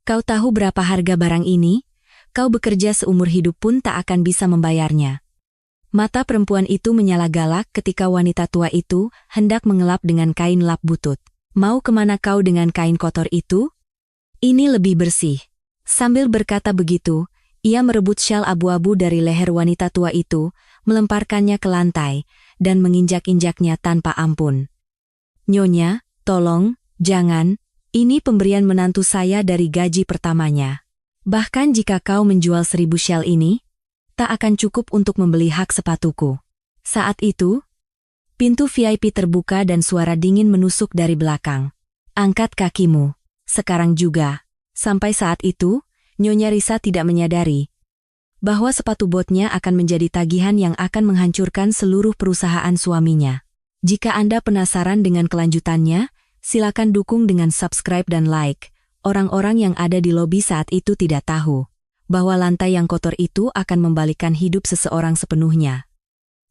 Kau tahu berapa harga barang ini? Kau bekerja seumur hidup pun tak akan bisa membayarnya. Mata perempuan itu menyala galak ketika wanita tua itu hendak mengelap dengan kain lap butut. Mau kemana kau dengan kain kotor itu? Ini lebih bersih. Sambil berkata begitu, ia merebut syal abu-abu dari leher wanita tua itu, melemparkannya ke lantai, dan menginjak-injaknya tanpa ampun. Nyonya, tolong, jangan. Ini pemberian menantu saya dari gaji pertamanya. Bahkan jika kau menjual 1000 syal ini, tak akan cukup untuk membeli hak sepatuku. Saat itu, pintu VIP terbuka dan suara dingin menusuk dari belakang. Angkat kakimu. Sekarang juga. Sampai saat itu, Nyonya Risa tidak menyadari bahwa sepatu botnya akan menjadi tagihan yang akan menghancurkan seluruh perusahaan suaminya. Jika Anda penasaran dengan kelanjutannya, silakan dukung dengan subscribe dan like. Orang-orang yang ada di lobi saat itu tidak tahu bahwa lantai yang kotor itu akan membalikkan hidup seseorang sepenuhnya.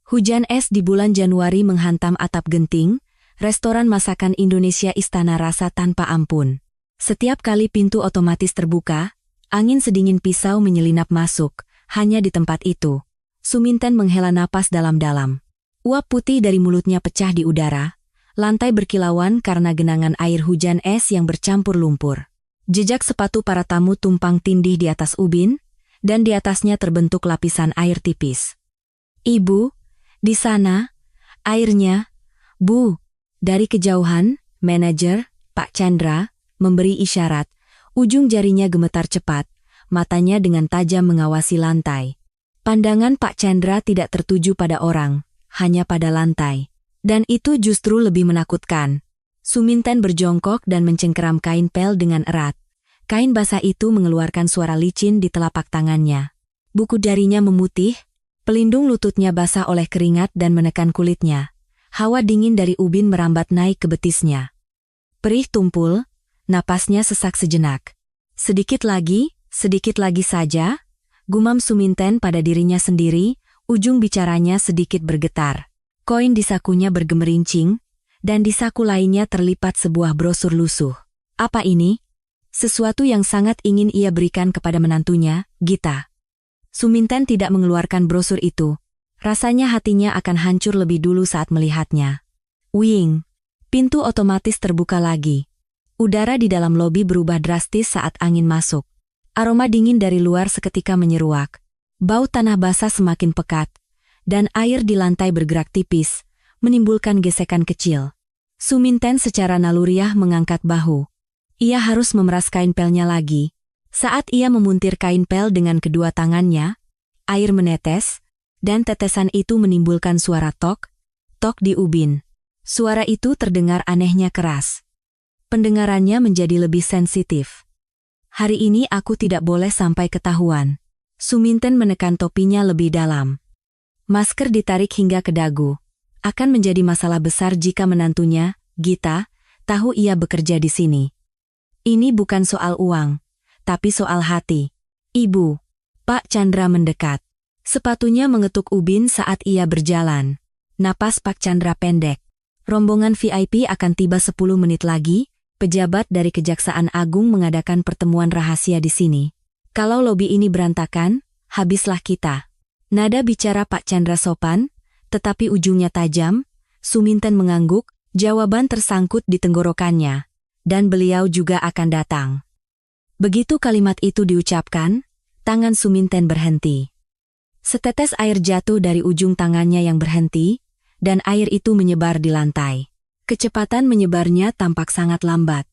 Hujan es di bulan Januari menghantam atap genting, restoran masakan Indonesia Istana Rasa tanpa ampun. Setiap kali pintu otomatis terbuka, angin sedingin pisau menyelinap masuk. Hanya di tempat itu, Suminten menghela napas dalam-dalam. Uap putih dari mulutnya pecah di udara. Lantai berkilauan karena genangan air hujan es yang bercampur lumpur. Jejak sepatu para tamu tumpang tindih di atas ubin, dan di atasnya terbentuk lapisan air tipis. Ibu, di sana, airnya, Bu. Dari kejauhan, manajer, Pak Chandra, memberi isyarat. Ujung jarinya gemetar cepat, matanya dengan tajam mengawasi lantai. Pandangan Pak Chandra tidak tertuju pada orang, hanya pada lantai. Dan itu justru lebih menakutkan. Suminten berjongkok dan mencengkeram kain pel dengan erat. Kain basah itu mengeluarkan suara licin di telapak tangannya. Buku jarinya memutih, pelindung lututnya basah oleh keringat dan menekan kulitnya. Hawa dingin dari ubin merambat naik ke betisnya. Perih tumpul, napasnya sesak sejenak. Sedikit lagi saja, gumam Suminten pada dirinya sendiri, ujung bicaranya sedikit bergetar. Koin di sakunya bergemerincing, dan di saku lainnya terlipat sebuah brosur lusuh. Apa ini? Sesuatu yang sangat ingin ia berikan kepada menantunya, Gita. Suminten tidak mengeluarkan brosur itu. Rasanya hatinya akan hancur lebih dulu saat melihatnya. Wing! Pintu otomatis terbuka lagi. Udara di dalam lobi berubah drastis saat angin masuk. Aroma dingin dari luar seketika menyeruak. Bau tanah basah semakin pekat. Dan air di lantai bergerak tipis, menimbulkan gesekan kecil. Suminten secara naluriah mengangkat bahu. Ia harus memeras kain pelnya lagi. Saat ia memuntir kain pel dengan kedua tangannya, air menetes, dan tetesan itu menimbulkan suara tok, tok di ubin. Suara itu terdengar anehnya keras. Pendengarannya menjadi lebih sensitif. Hari ini aku tidak boleh sampai ketahuan. Suminten menekan topinya lebih dalam. Masker ditarik hingga ke dagu. Akan menjadi masalah besar jika menantunya, Gita, tahu ia bekerja di sini. Ini bukan soal uang, tapi soal hati. Ibu, Pak Chandra mendekat. Sepatunya mengetuk ubin saat ia berjalan. Napas Pak Chandra pendek. Rombongan VIP akan tiba 10 menit lagi. Pejabat dari Kejaksaan Agung mengadakan pertemuan rahasia di sini. Kalau lobi ini berantakan, habislah kita. Nada bicara Pak Chandra sopan, tetapi ujungnya tajam. Suminten mengangguk, jawaban tersangkut di tenggorokannya. Dan beliau juga akan datang. Begitu kalimat itu diucapkan, tangan Suminten berhenti. Setetes air jatuh dari ujung tangannya yang berhenti, dan air itu menyebar di lantai. Kecepatan menyebarnya tampak sangat lambat.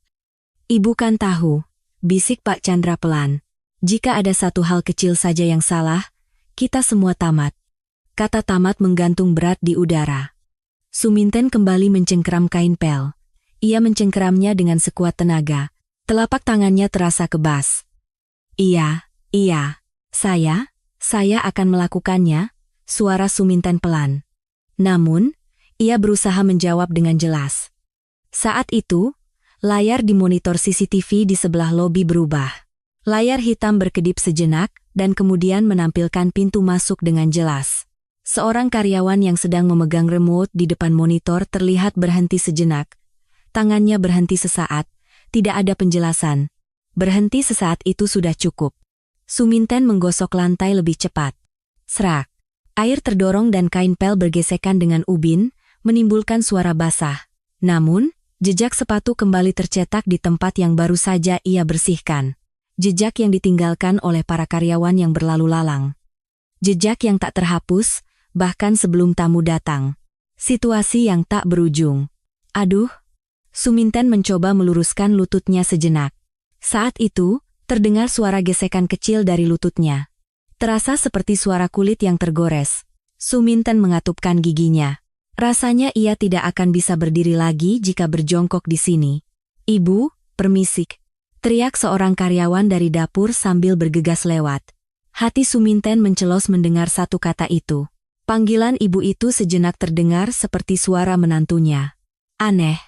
Ibu kan tahu, bisik Pak Chandra pelan. Jika ada satu hal kecil saja yang salah, kita semua tamat. Kata tamat menggantung berat di udara. Suminten kembali mencengkeram kain pel. Ia mencengkeramnya dengan sekuat tenaga. Telapak tangannya terasa kebas. Iya, saya akan melakukannya, suara Suminten pelan. Namun, ia berusaha menjawab dengan jelas. Saat itu, layar di monitor CCTV di sebelah lobi berubah. Layar hitam berkedip sejenak, dan kemudian menampilkan pintu masuk dengan jelas. Seorang karyawan yang sedang memegang remote di depan monitor terlihat berhenti sejenak. Tangannya berhenti sesaat, tidak ada penjelasan. Berhenti sesaat itu sudah cukup. Suminten menggosok lantai lebih cepat. Serak. Air terdorong dan kain pel bergesekan dengan ubin, menimbulkan suara basah. Namun, jejak sepatu kembali tercetak di tempat yang baru saja ia bersihkan. Jejak yang ditinggalkan oleh para karyawan yang berlalu lalang. Jejak yang tak terhapus, bahkan sebelum tamu datang. Situasi yang tak berujung. Aduh, Suminten mencoba meluruskan lututnya sejenak. Saat itu, terdengar suara gesekan kecil dari lututnya. Terasa seperti suara kulit yang tergores. Suminten mengatupkan giginya. Rasanya ia tidak akan bisa berdiri lagi jika berjongkok di sini. "Ibu, permisi," teriak seorang karyawan dari dapur sambil bergegas lewat. Hati Suminten mencelos mendengar satu kata itu. Panggilan ibu itu sejenak terdengar seperti suara menantunya. Aneh.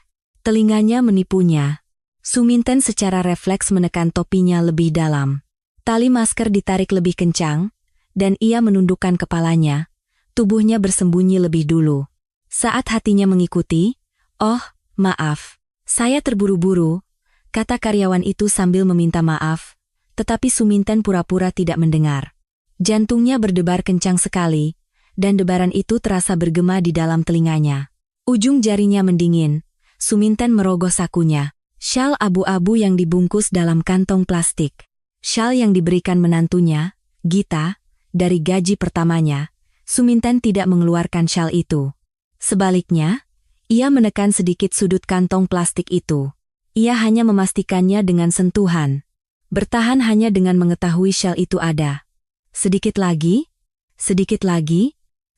Telinganya menipunya. Suminten secara refleks menekan topinya lebih dalam. Tali masker ditarik lebih kencang, dan ia menundukkan kepalanya. Tubuhnya bersembunyi lebih dulu. Saat hatinya mengikuti, "Oh, maaf. Saya terburu-buru," kata karyawan itu sambil meminta maaf, tetapi Suminten pura-pura tidak mendengar. Jantungnya berdebar kencang sekali, dan debaran itu terasa bergema di dalam telinganya. Ujung jarinya mendingin. Suminten merogoh sakunya. Syal abu-abu yang dibungkus dalam kantong plastik. Syal yang diberikan menantunya, Gita, dari gaji pertamanya. Suminten tidak mengeluarkan syal itu. Sebaliknya, ia menekan sedikit sudut kantong plastik itu. Ia hanya memastikannya dengan sentuhan. Bertahan hanya dengan mengetahui syal itu ada. Sedikit lagi,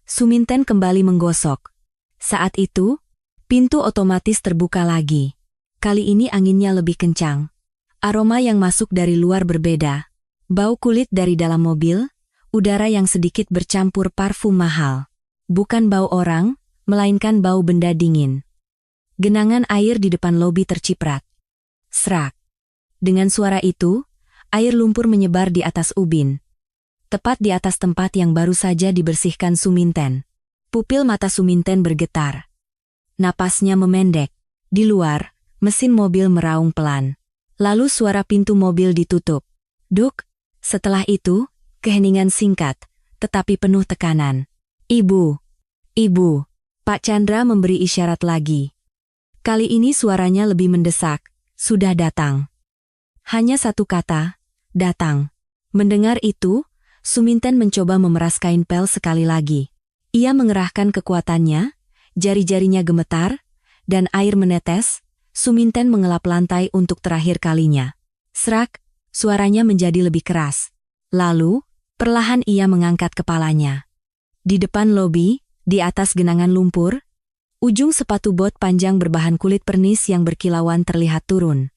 Suminten kembali menggosok. Saat itu, pintu otomatis terbuka lagi. Kali ini anginnya lebih kencang. Aroma yang masuk dari luar berbeda. Bau kulit dari dalam mobil, udara yang sedikit bercampur parfum mahal. Bukan bau orang, melainkan bau benda dingin. Genangan air di depan lobi terciprat. Serak. Dengan suara itu, air lumpur menyebar di atas ubin. Tepat di atas tempat yang baru saja dibersihkan Suminten. Pupil mata Suminten bergetar. Napasnya memendek. Di luar, mesin mobil meraung pelan. Lalu suara pintu mobil ditutup. Duk. Setelah itu, keheningan singkat, tetapi penuh tekanan. "Ibu. Ibu." Pak Chandra memberi isyarat lagi. Kali ini suaranya lebih mendesak. "Sudah datang." Hanya satu kata, "datang." Mendengar itu, Suminten mencoba memeras kain pel sekali lagi. Ia mengerahkan kekuatannya, jari-jarinya gemetar, dan air menetes. Suminten mengelap lantai untuk terakhir kalinya. Serak, suaranya menjadi lebih keras. Lalu, perlahan ia mengangkat kepalanya. Di depan lobi, di atas genangan lumpur, ujung sepatu bot panjang berbahan kulit pernis yang berkilauan terlihat turun.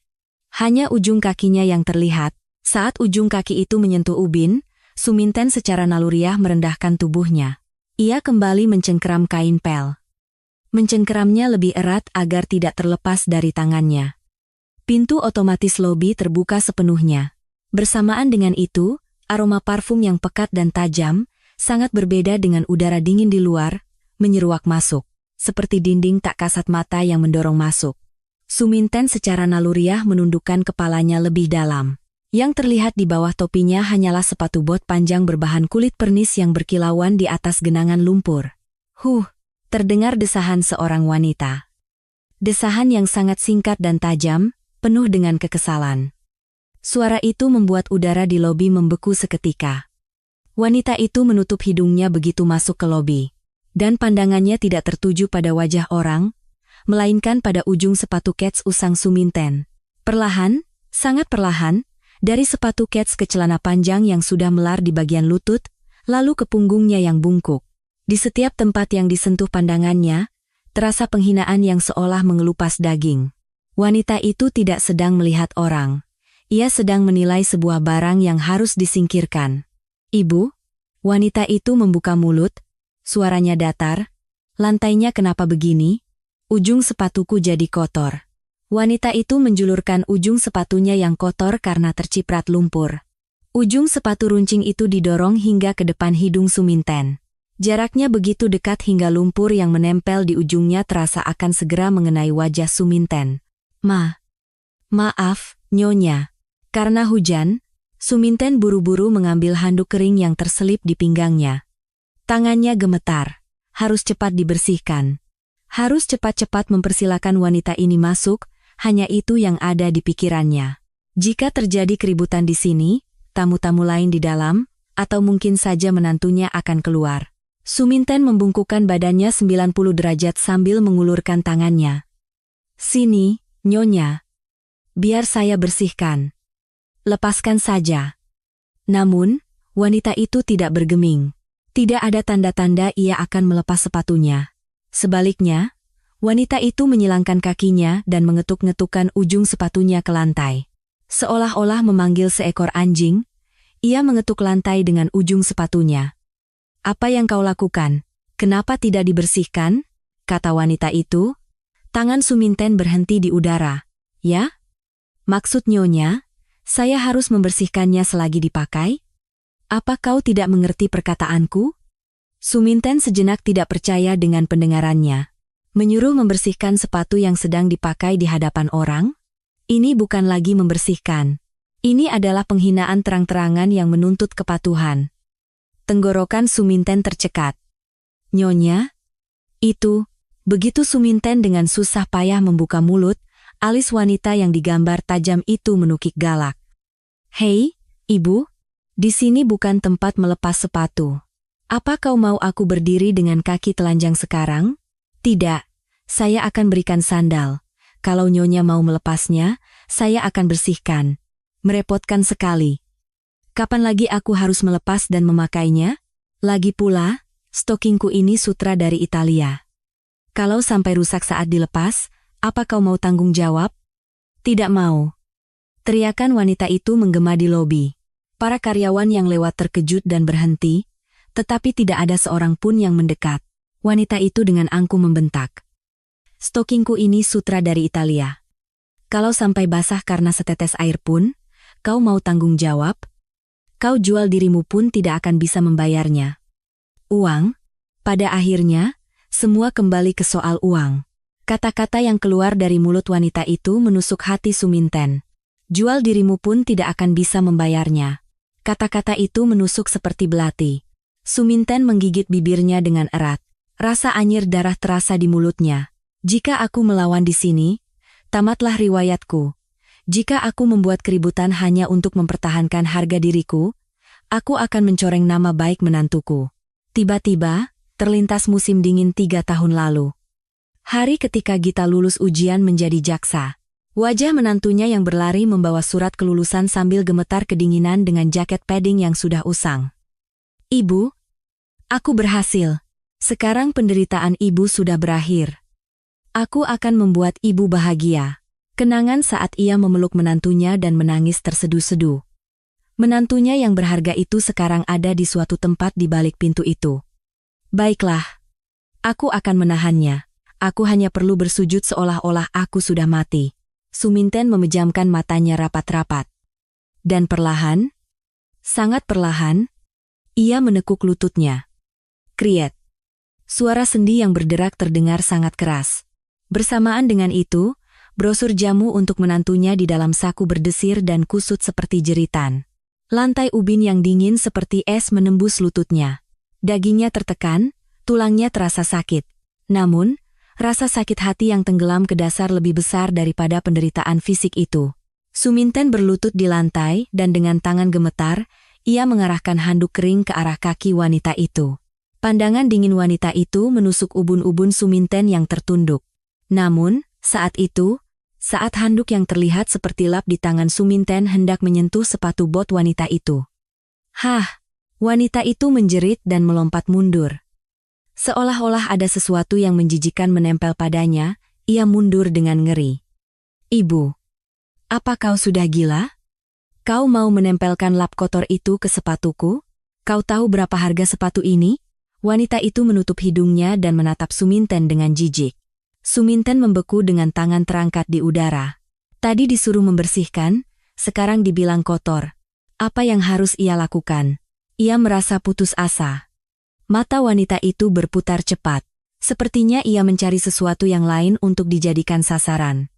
Hanya ujung kakinya yang terlihat. Saat ujung kaki itu menyentuh ubin, Suminten secara naluriah merendahkan tubuhnya. Ia kembali mencengkeram kain pel. Mencengkeramnya lebih erat agar tidak terlepas dari tangannya. Pintu otomatis lobi terbuka sepenuhnya. Bersamaan dengan itu, aroma parfum yang pekat dan tajam, sangat berbeda dengan udara dingin di luar, menyeruak masuk, seperti dinding tak kasat mata yang mendorong masuk. Suminten secara naluriah menundukkan kepalanya lebih dalam. Yang terlihat di bawah topinya hanyalah sepatu bot panjang berbahan kulit pernis yang berkilauan di atas genangan lumpur. Terdengar desahan seorang wanita. Desahan yang sangat singkat dan tajam, penuh dengan kekesalan. Suara itu membuat udara di lobi membeku seketika. Wanita itu menutup hidungnya begitu masuk ke lobi. Dan pandangannya tidak tertuju pada wajah orang, melainkan pada ujung sepatu kets usang Suminten. Perlahan, sangat perlahan, dari sepatu kets ke celana panjang yang sudah melar di bagian lutut, lalu ke punggungnya yang bungkuk. Di setiap tempat yang disentuh pandangannya, terasa penghinaan yang seolah mengelupas daging. Wanita itu tidak sedang melihat orang. Ia sedang menilai sebuah barang yang harus disingkirkan. "Ibu?" Wanita itu membuka mulut, suaranya datar. "Lantainya kenapa begini? Ujung sepatuku jadi kotor." Wanita itu menjulurkan ujung sepatunya yang kotor karena terciprat lumpur. Ujung sepatu runcing itu didorong hingga ke depan hidung Suminten. Jaraknya begitu dekat hingga lumpur yang menempel di ujungnya terasa akan segera mengenai wajah Suminten. Maaf, Nyonya." Karena hujan, Suminten buru-buru mengambil handuk kering yang terselip di pinggangnya. Tangannya gemetar. Harus cepat dibersihkan. Harus cepat-cepat mempersilakan wanita ini masuk, hanya itu yang ada di pikirannya. Jika terjadi keributan di sini, tamu-tamu lain di dalam, atau mungkin saja menantunya akan keluar. Suminten membungkukkan badannya 90 derajat sambil mengulurkan tangannya. Sini, Nyonya. Biar saya bersihkan. Lepaskan saja. Namun, wanita itu tidak bergeming. Tidak ada tanda-tanda ia akan melepas sepatunya. Sebaliknya, wanita itu menyilangkan kakinya dan mengetuk-ngetukkan ujung sepatunya ke lantai. Seolah-olah memanggil seekor anjing, ia mengetuk lantai dengan ujung sepatunya. Apa yang kau lakukan? Kenapa tidak dibersihkan? Kata wanita itu. Tangan Suminten berhenti di udara. Ya? Maksud Nyonya, saya harus membersihkannya selagi dipakai? Apa kau tidak mengerti perkataanku? Suminten sejenak tidak percaya dengan pendengarannya. Menyuruh membersihkan sepatu yang sedang dipakai di hadapan orang? Ini bukan lagi membersihkan. Ini adalah penghinaan terang-terangan yang menuntut kepatuhan. Tenggorokan Suminten tercekat. Nyonya? Itu, begitu Suminten dengan susah payah membuka mulut, alis wanita yang digambar tajam itu menukik galak. Hei, ibu, di sini bukan tempat melepas sepatu. Apa kau mau aku berdiri dengan kaki telanjang sekarang? Tidak, saya akan berikan sandal. Kalau Nyonya mau melepasnya, saya akan bersihkan. Merepotkan sekali. Kapan lagi aku harus melepas dan memakainya? Lagi pula, stokingku ini sutra dari Italia. Kalau sampai rusak saat dilepas, apa kau mau tanggung jawab? Tidak mau. Teriakan wanita itu menggema di lobi. Para karyawan yang lewat terkejut dan berhenti, tetapi tidak ada seorang pun yang mendekat. Wanita itu dengan angkuh membentak. Stokingku ini sutra dari Italia. Kalau sampai basah karena setetes air pun, kau mau tanggung jawab? Kau jual dirimu pun tidak akan bisa membayarnya. Uang? Pada akhirnya, semua kembali ke soal uang. Kata-kata yang keluar dari mulut wanita itu menusuk hati Suminten. Jual dirimu pun tidak akan bisa membayarnya. Kata-kata itu menusuk seperti belati. Suminten menggigit bibirnya dengan erat. Rasa anyir darah terasa di mulutnya. Jika aku melawan di sini, tamatlah riwayatku. Jika aku membuat keributan hanya untuk mempertahankan harga diriku, aku akan mencoreng nama baik menantuku. Tiba-tiba, terlintas musim dingin 3 tahun lalu. Hari ketika Gita lulus ujian menjadi jaksa. Wajah menantunya yang berlari membawa surat kelulusan sambil gemetar kedinginan dengan jaket padding yang sudah usang. Ibu, aku berhasil. Sekarang penderitaan ibu sudah berakhir. Aku akan membuat ibu bahagia. Kenangan saat ia memeluk menantunya dan menangis terseduh-seduh. Menantunya yang berharga itu sekarang ada di suatu tempat di balik pintu itu. Baiklah. Aku akan menahannya. Aku hanya perlu bersujud seolah-olah aku sudah mati. Suminten memejamkan matanya rapat-rapat. Dan perlahan, sangat perlahan, ia menekuk lututnya. Kriet. Suara sendi yang berderak terdengar sangat keras. Bersamaan dengan itu, brosur jamu untuk menantunya di dalam saku berdesir dan kusut seperti jeritan. Lantai ubin yang dingin seperti es menembus lututnya. Dagingnya tertekan, tulangnya terasa sakit. Namun, rasa sakit hati yang tenggelam ke dasar lebih besar daripada penderitaan fisik itu. Suminten berlutut di lantai dan dengan tangan gemetar, ia mengarahkan handuk kering ke arah kaki wanita itu. Pandangan dingin wanita itu menusuk ubun-ubun Suminten yang tertunduk. Namun, saat itu, saat handuk yang terlihat seperti lap di tangan Suminten hendak menyentuh sepatu bot wanita itu. Hah! Wanita itu menjerit dan melompat mundur. Seolah-olah ada sesuatu yang menjijikan menempel padanya, ia mundur dengan ngeri. Ibu, apa kau sudah gila? Kau mau menempelkan lap kotor itu ke sepatuku? Kau tahu berapa harga sepatu ini? Wanita itu menutup hidungnya dan menatap Suminten dengan jijik. Suminten membeku dengan tangan terangkat di udara. Tadi disuruh membersihkan, sekarang dibilang kotor. Apa yang harus ia lakukan? Ia merasa putus asa. Mata wanita itu berputar cepat. Sepertinya ia mencari sesuatu yang lain untuk dijadikan sasaran.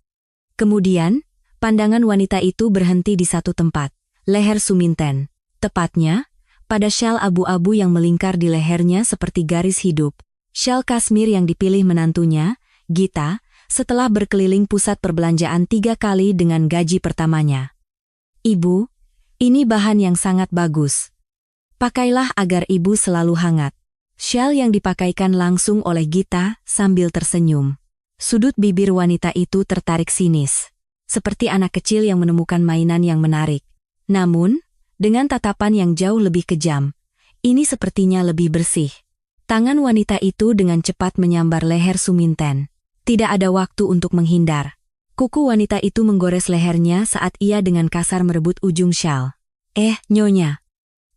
Kemudian, Pandangan wanita itu berhenti di satu tempat, leher Suminten. Tepatnya, pada syal abu-abu yang melingkar di lehernya seperti garis hidup. Syal kasmir yang dipilih menantunya, Gita, setelah berkeliling pusat perbelanjaan 3 kali dengan gaji pertamanya. Ibu, ini bahan yang sangat bagus. Pakailah agar ibu selalu hangat. Syal yang dipakaikan langsung oleh Gita sambil tersenyum. Sudut bibir wanita itu tertarik sinis. Seperti anak kecil yang menemukan mainan yang menarik. Namun, dengan tatapan yang jauh lebih kejam, ini sepertinya lebih bersih. Tangan wanita itu dengan cepat menyambar leher Suminten. Tidak ada waktu untuk menghindar. Kuku wanita itu menggores lehernya saat ia dengan kasar merebut ujung syal. Nyonya.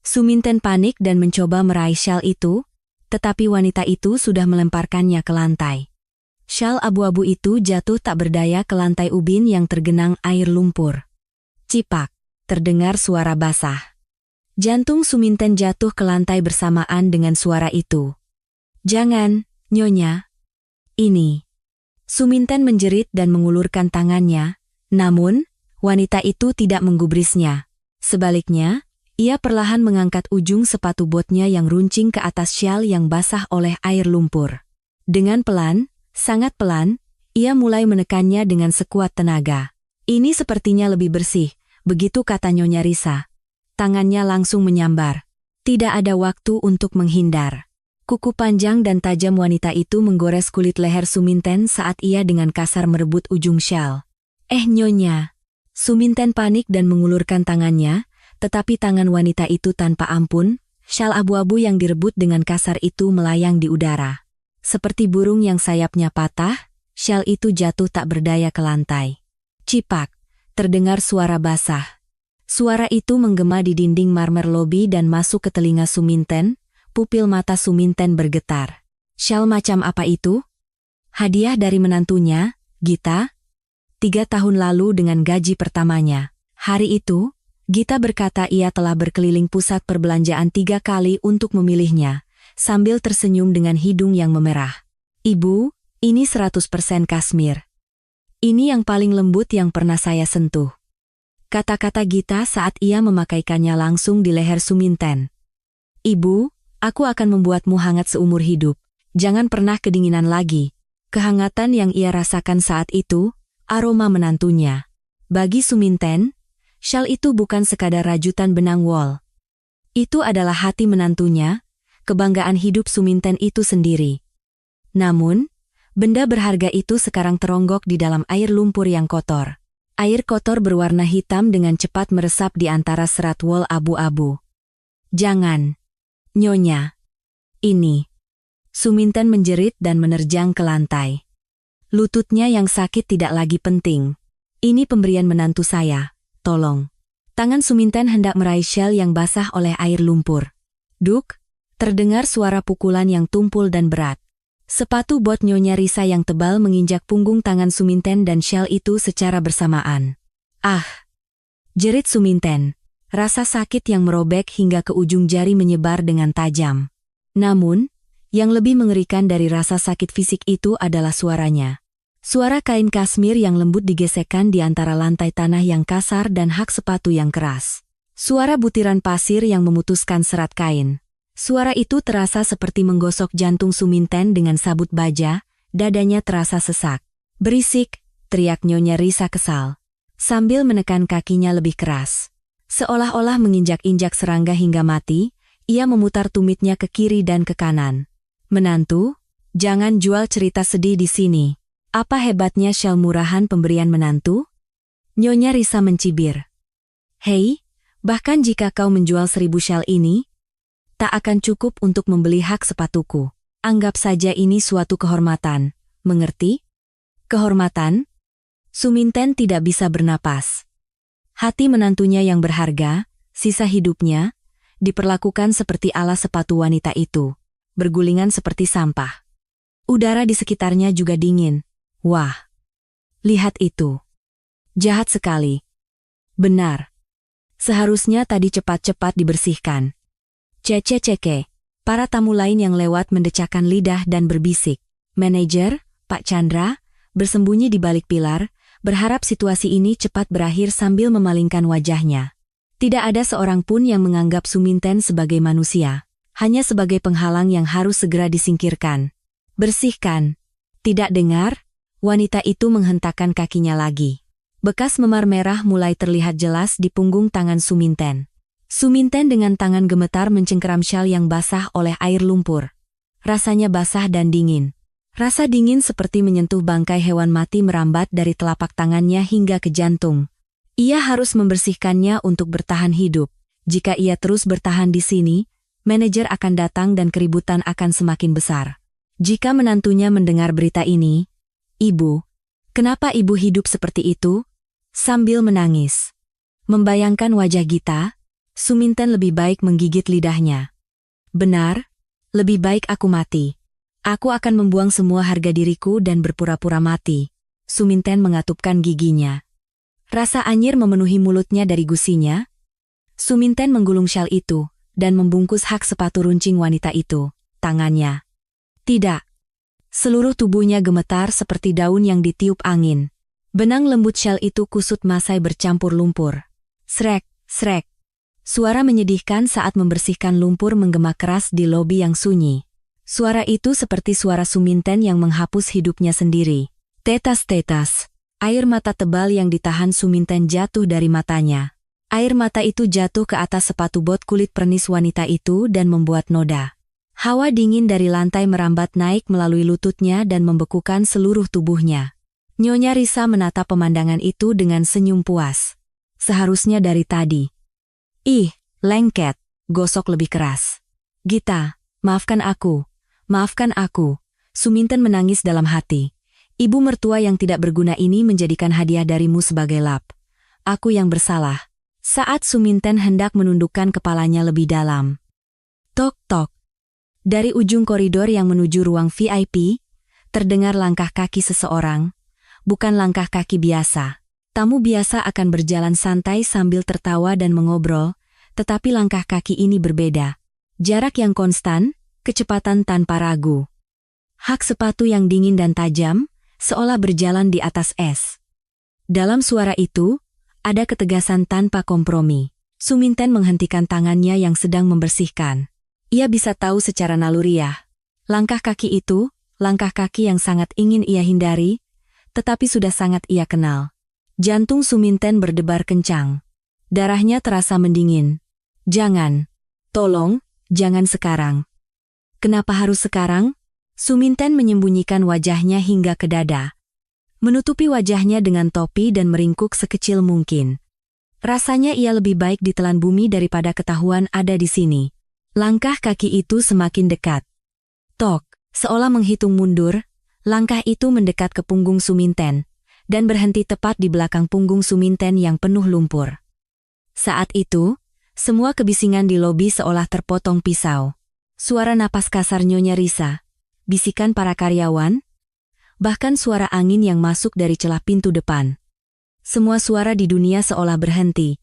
Suminten panik dan mencoba meraih syal itu, tetapi wanita itu sudah melemparkannya ke lantai. Syal abu-abu itu jatuh tak berdaya ke lantai ubin yang tergenang air lumpur. Cipak, terdengar suara basah. Jantung Suminten jatuh ke lantai bersamaan dengan suara itu. Jangan, Nyonya. Ini. Suminten menjerit dan mengulurkan tangannya, namun, wanita itu tidak menggubrisnya. Sebaliknya, ia perlahan mengangkat ujung sepatu botnya yang runcing ke atas syal yang basah oleh air lumpur. Dengan pelan, sangat pelan, ia mulai menekannya dengan sekuat tenaga. Ini sepertinya lebih bersih, begitu kata Nyonya Risa. Tangannya langsung menyambar. Tidak ada waktu untuk menghindar. Kuku panjang dan tajam wanita itu menggores kulit leher Suminten saat ia dengan kasar merebut ujung syal. Nyonya. Suminten panik dan mengulurkan tangannya, tetapi tangan wanita itu tanpa ampun, syal abu-abu yang direbut dengan kasar itu melayang di udara. Seperti burung yang sayapnya patah, syal itu jatuh tak berdaya ke lantai. Cipak, terdengar suara basah. Suara itu menggema di dinding marmer lobi dan masuk ke telinga Suminten. Pupil mata Suminten bergetar. Syal macam apa itu? Hadiah dari menantunya, Gita. 3 tahun lalu dengan gaji pertamanya. Hari itu, Gita berkata ia telah berkeliling pusat perbelanjaan 3 kali untuk memilihnya, sambil tersenyum dengan hidung yang memerah. Ibu, ini 100% kasmir. Ini yang paling lembut yang pernah saya sentuh. Kata-kata Gita saat ia memakaikannya langsung di leher Suminten. Ibu, aku akan membuatmu hangat seumur hidup. Jangan pernah kedinginan lagi. Kehangatan yang ia rasakan saat itu, aroma menantunya. Bagi Suminten, syal itu bukan sekadar rajutan benang wol. Itu adalah hati menantunya, kebanggaan hidup Suminten itu sendiri. Namun, benda berharga itu sekarang teronggok di dalam air lumpur yang kotor. Air kotor berwarna hitam dengan cepat meresap di antara serat wol abu-abu. Jangan. Nyonya. Ini. Suminten menjerit dan menerjang ke lantai. Lututnya yang sakit tidak lagi penting. Ini pemberian menantu saya, tolong. Tangan Suminten hendak meraih syal yang basah oleh air lumpur. Duk, terdengar suara pukulan yang tumpul dan berat. Sepatu bot Nyonya Risa yang tebal menginjak punggung tangan Suminten dan syal itu secara bersamaan. Ah! Jerit Suminten. Rasa sakit yang merobek hingga ke ujung jari menyebar dengan tajam. Namun, yang lebih mengerikan dari rasa sakit fisik itu adalah suaranya. Suara kain kasmir yang lembut digesekkan di antara lantai tanah yang kasar dan hak sepatu yang keras. Suara butiran pasir yang memutuskan serat kain. Suara itu terasa seperti menggosok jantung Suminten dengan sabut baja, dadanya terasa sesak. Berisik, teriak Nyonya Risa kesal. Sambil menekan kakinya lebih keras. Seolah-olah menginjak-injak serangga hingga mati, ia memutar tumitnya ke kiri dan ke kanan. Menantu, jangan jual cerita sedih di sini. Apa hebatnya syal murahan pemberian menantu? Nyonya Risa mencibir. Hei, bahkan jika kau menjual 1000 syal ini, tak akan cukup untuk membeli hak sepatuku. Anggap saja ini suatu kehormatan, mengerti? Kehormatan? Suminten tidak bisa bernapas. Hati menantunya yang berharga, sisa hidupnya, diperlakukan seperti alas sepatu wanita itu, bergulingan seperti sampah. Udara di sekitarnya juga dingin. Wah! Lihat itu. Jahat sekali. Benar. Seharusnya tadi cepat-cepat dibersihkan. Cece-ceke. Para tamu lain yang lewat mendecakkan lidah dan berbisik. Manajer, Pak Chandra, bersembunyi di balik pilar, berharap situasi ini cepat berakhir sambil memalingkan wajahnya. Tidak ada seorang pun yang menganggap Suminten sebagai manusia, hanya sebagai penghalang yang harus segera disingkirkan. Bersihkan. Tidak dengar? Wanita itu menghentakkan kakinya lagi. Bekas memar merah mulai terlihat jelas di punggung tangan Suminten. Suminten dengan tangan gemetar mencengkeram syal yang basah oleh air lumpur. Rasanya basah dan dingin. Rasa dingin seperti menyentuh bangkai hewan mati merambat dari telapak tangannya hingga ke jantung. Ia harus membersihkannya untuk bertahan hidup. Jika ia terus bertahan di sini, manajer akan datang dan keributan akan semakin besar. Jika menantunya mendengar berita ini, "Ibu, kenapa ibu hidup seperti itu?" Sambil menangis. Membayangkan wajah Gita, Suminten lebih baik menggigit lidahnya. Benar, lebih baik aku mati. Aku akan membuang semua harga diriku dan berpura-pura mati. Suminten mengatupkan giginya. Rasa anyir memenuhi mulutnya dari gusinya. Suminten menggulung syal itu, dan membungkus hak sepatu runcing wanita itu, tangannya. Tidak. Seluruh tubuhnya gemetar seperti daun yang ditiup angin. Benang lembut syal itu kusut masai bercampur lumpur. Srek, srek. Suara menyedihkan saat membersihkan lumpur menggema keras di lobi yang sunyi. Suara itu seperti suara Suminten yang menghapus hidupnya sendiri. Tetas-tetas. Air mata tebal yang ditahan Suminten jatuh dari matanya. Air mata itu jatuh ke atas sepatu bot kulit pernis wanita itu dan membuat noda. Hawa dingin dari lantai merambat naik melalui lututnya dan membekukan seluruh tubuhnya. Nyonya Risa menatap pemandangan itu dengan senyum puas. Seharusnya dari tadi. Ih, lengket, gosok lebih keras. Gita, maafkan aku. Maafkan aku. Suminten menangis dalam hati. Ibu mertua yang tidak berguna ini menjadikan hadiah darimu sebagai lap. Aku yang bersalah. Saat Suminten hendak menundukkan kepalanya lebih dalam. Tok-tok. Dari ujung koridor yang menuju ruang VIP, terdengar langkah kaki seseorang. Bukan langkah kaki biasa. Tamu biasa akan berjalan santai sambil tertawa dan mengobrol, tetapi langkah kaki ini berbeda. Jarak yang konstan, kecepatan tanpa ragu. Hak sepatu yang dingin dan tajam, seolah berjalan di atas es. Dalam suara itu, ada ketegasan tanpa kompromi. Suminten menghentikan tangannya yang sedang membersihkan. Ia bisa tahu secara naluriah. Langkah kaki itu, langkah kaki yang sangat ingin ia hindari, tetapi sudah sangat ia kenal. Jantung Suminten berdebar kencang. Darahnya terasa mendingin. Jangan. Tolong, jangan sekarang. Kenapa harus sekarang? Suminten menyembunyikan wajahnya hingga ke dada. Menutupi wajahnya dengan topi dan meringkuk sekecil mungkin. Rasanya ia lebih baik ditelan bumi daripada ketahuan ada di sini. Langkah kaki itu semakin dekat. Tok, seolah menghitung mundur, langkah itu mendekat ke punggung Suminten, dan berhenti tepat di belakang punggung Suminten yang penuh lumpur. Saat itu, semua kebisingan di lobi seolah terpotong pisau. Suara napas kasar Nyonya Risa, bisikan para karyawan, bahkan suara angin yang masuk dari celah pintu depan. Semua suara di dunia seolah berhenti,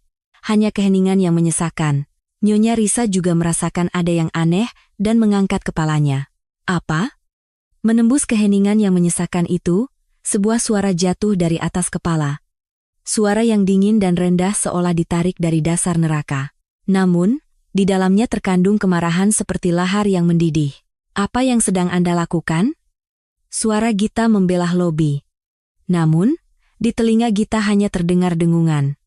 hanya keheningan yang menyesakan. Nyonya Risa juga merasakan ada yang aneh dan mengangkat kepalanya. Apa? Menembus keheningan yang menyesakan itu, sebuah suara jatuh dari atas kepala. Suara yang dingin dan rendah seolah ditarik dari dasar neraka. Namun, di dalamnya terkandung kemarahan seperti lahar yang mendidih. Apa yang sedang Anda lakukan? Suara Gita membelah lobi. Namun, di telinga Gita hanya terdengar dengungan.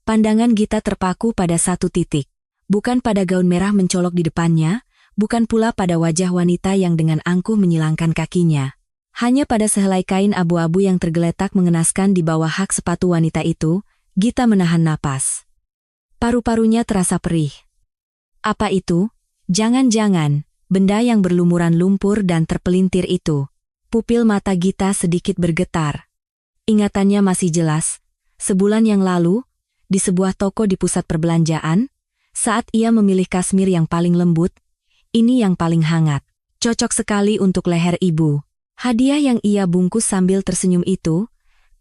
Pandangan Gita terpaku pada satu titik. Bukan pada gaun merah mencolok di depannya, bukan pula pada wajah wanita yang dengan angkuh menyilangkan kakinya. Hanya pada sehelai kain abu-abu yang tergeletak mengenaskan di bawah hak sepatu wanita itu, Gita menahan napas. Paru-parunya terasa perih. Apa itu? Jangan-jangan, benda yang berlumuran lumpur dan terpelintir itu. Pupil mata Gita sedikit bergetar. Ingatannya masih jelas. Sebulan yang lalu, di sebuah toko di pusat perbelanjaan, saat ia memilih kasmir yang paling lembut, ini yang paling hangat. Cocok sekali untuk leher ibu. Hadiah yang ia bungkus sambil tersenyum itu,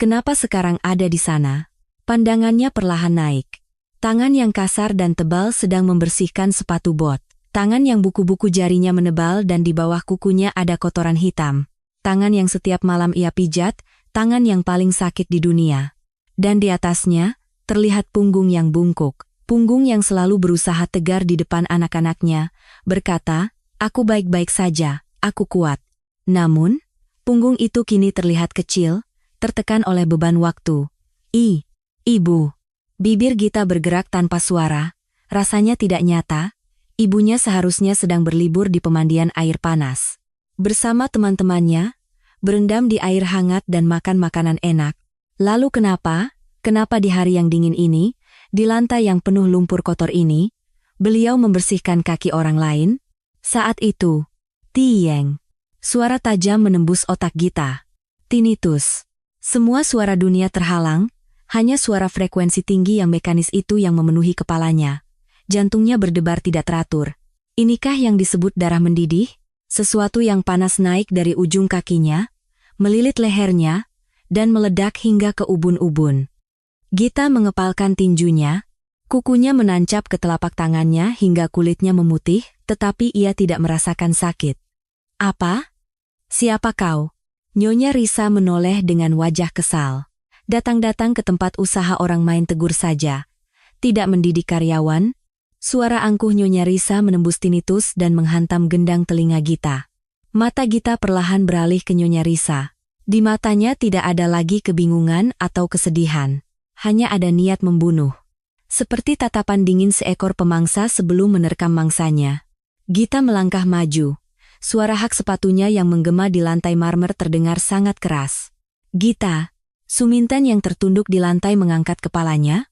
kenapa sekarang ada di sana? Pandangannya perlahan naik. Tangan yang kasar dan tebal sedang membersihkan sepatu bot. Tangan yang buku-buku jarinya menebal dan di bawah kukunya ada kotoran hitam. Tangan yang setiap malam ia pijat, tangan yang paling sakit di dunia. Dan di atasnya, terlihat punggung yang bungkuk. Punggung yang selalu berusaha tegar di depan anak-anaknya, berkata, "Aku baik-baik saja, aku kuat." Namun, punggung itu kini terlihat kecil, tertekan oleh beban waktu. Ibu. Bibir Gita bergerak tanpa suara, rasanya tidak nyata. Ibunya seharusnya sedang berlibur di pemandian air panas. Bersama teman-temannya, berendam di air hangat dan makan makanan enak. Lalu kenapa di hari yang dingin ini, di lantai yang penuh lumpur kotor ini, beliau membersihkan kaki orang lain? Saat itu, tieng. Suara tajam menembus otak Gita. Tinnitus. Semua suara dunia terhalang, hanya suara frekuensi tinggi yang mekanis itu yang memenuhi kepalanya. Jantungnya berdebar tidak teratur. Inikah yang disebut darah mendidih? Sesuatu yang panas naik dari ujung kakinya, melilit lehernya, dan meledak hingga ke ubun-ubun. Gita mengepalkan tinjunya, kukunya menancap ke telapak tangannya hingga kulitnya memutih, tetapi ia tidak merasakan sakit. "Apa? Siapa kau?" Nyonya Risa menoleh dengan wajah kesal. Datang-datang ke tempat usaha orang main tegur saja. Tidak mendidik karyawan. Suara angkuh Nyonya Risa menembus tinnitus dan menghantam gendang telinga Gita. Mata Gita perlahan beralih ke Nyonya Risa. Di matanya tidak ada lagi kebingungan atau kesedihan. Hanya ada niat membunuh. Seperti tatapan dingin seekor pemangsa sebelum menerkam mangsanya. Gita melangkah maju. Suara hak sepatunya yang menggema di lantai marmer terdengar sangat keras. "Gita." Suminten yang tertunduk di lantai mengangkat kepalanya.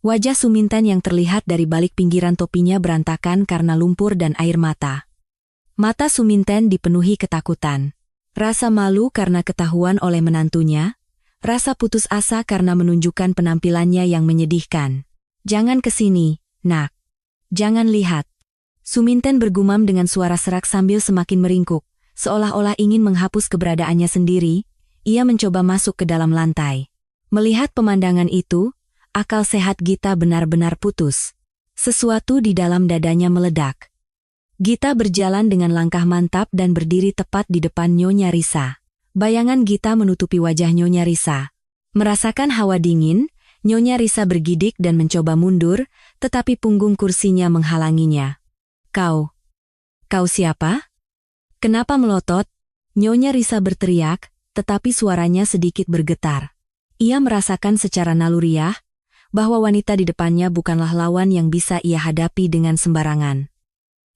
Wajah Suminten yang terlihat dari balik pinggiran topinya berantakan karena lumpur dan air mata. Mata Suminten dipenuhi ketakutan. Rasa malu karena ketahuan oleh menantunya. Rasa putus asa karena menunjukkan penampilannya yang menyedihkan. "Jangan kesini, nak. Jangan lihat." Suminten bergumam dengan suara serak sambil semakin meringkuk, seolah-olah ingin menghapus keberadaannya sendiri. Ia mencoba masuk ke dalam lantai. Melihat pemandangan itu, akal sehat Gita benar-benar putus. Sesuatu di dalam dadanya meledak. Gita berjalan dengan langkah mantap dan berdiri tepat di depan Nyonya Risa. Bayangan Gita menutupi wajah Nyonya Risa. Merasakan hawa dingin, Nyonya Risa bergidik dan mencoba mundur, tetapi punggung kursinya menghalanginya. Kau siapa? Kenapa melotot?" Nyonya Risa berteriak, tetapi suaranya sedikit bergetar. Ia merasakan secara naluriah bahwa wanita di depannya bukanlah lawan yang bisa ia hadapi dengan sembarangan.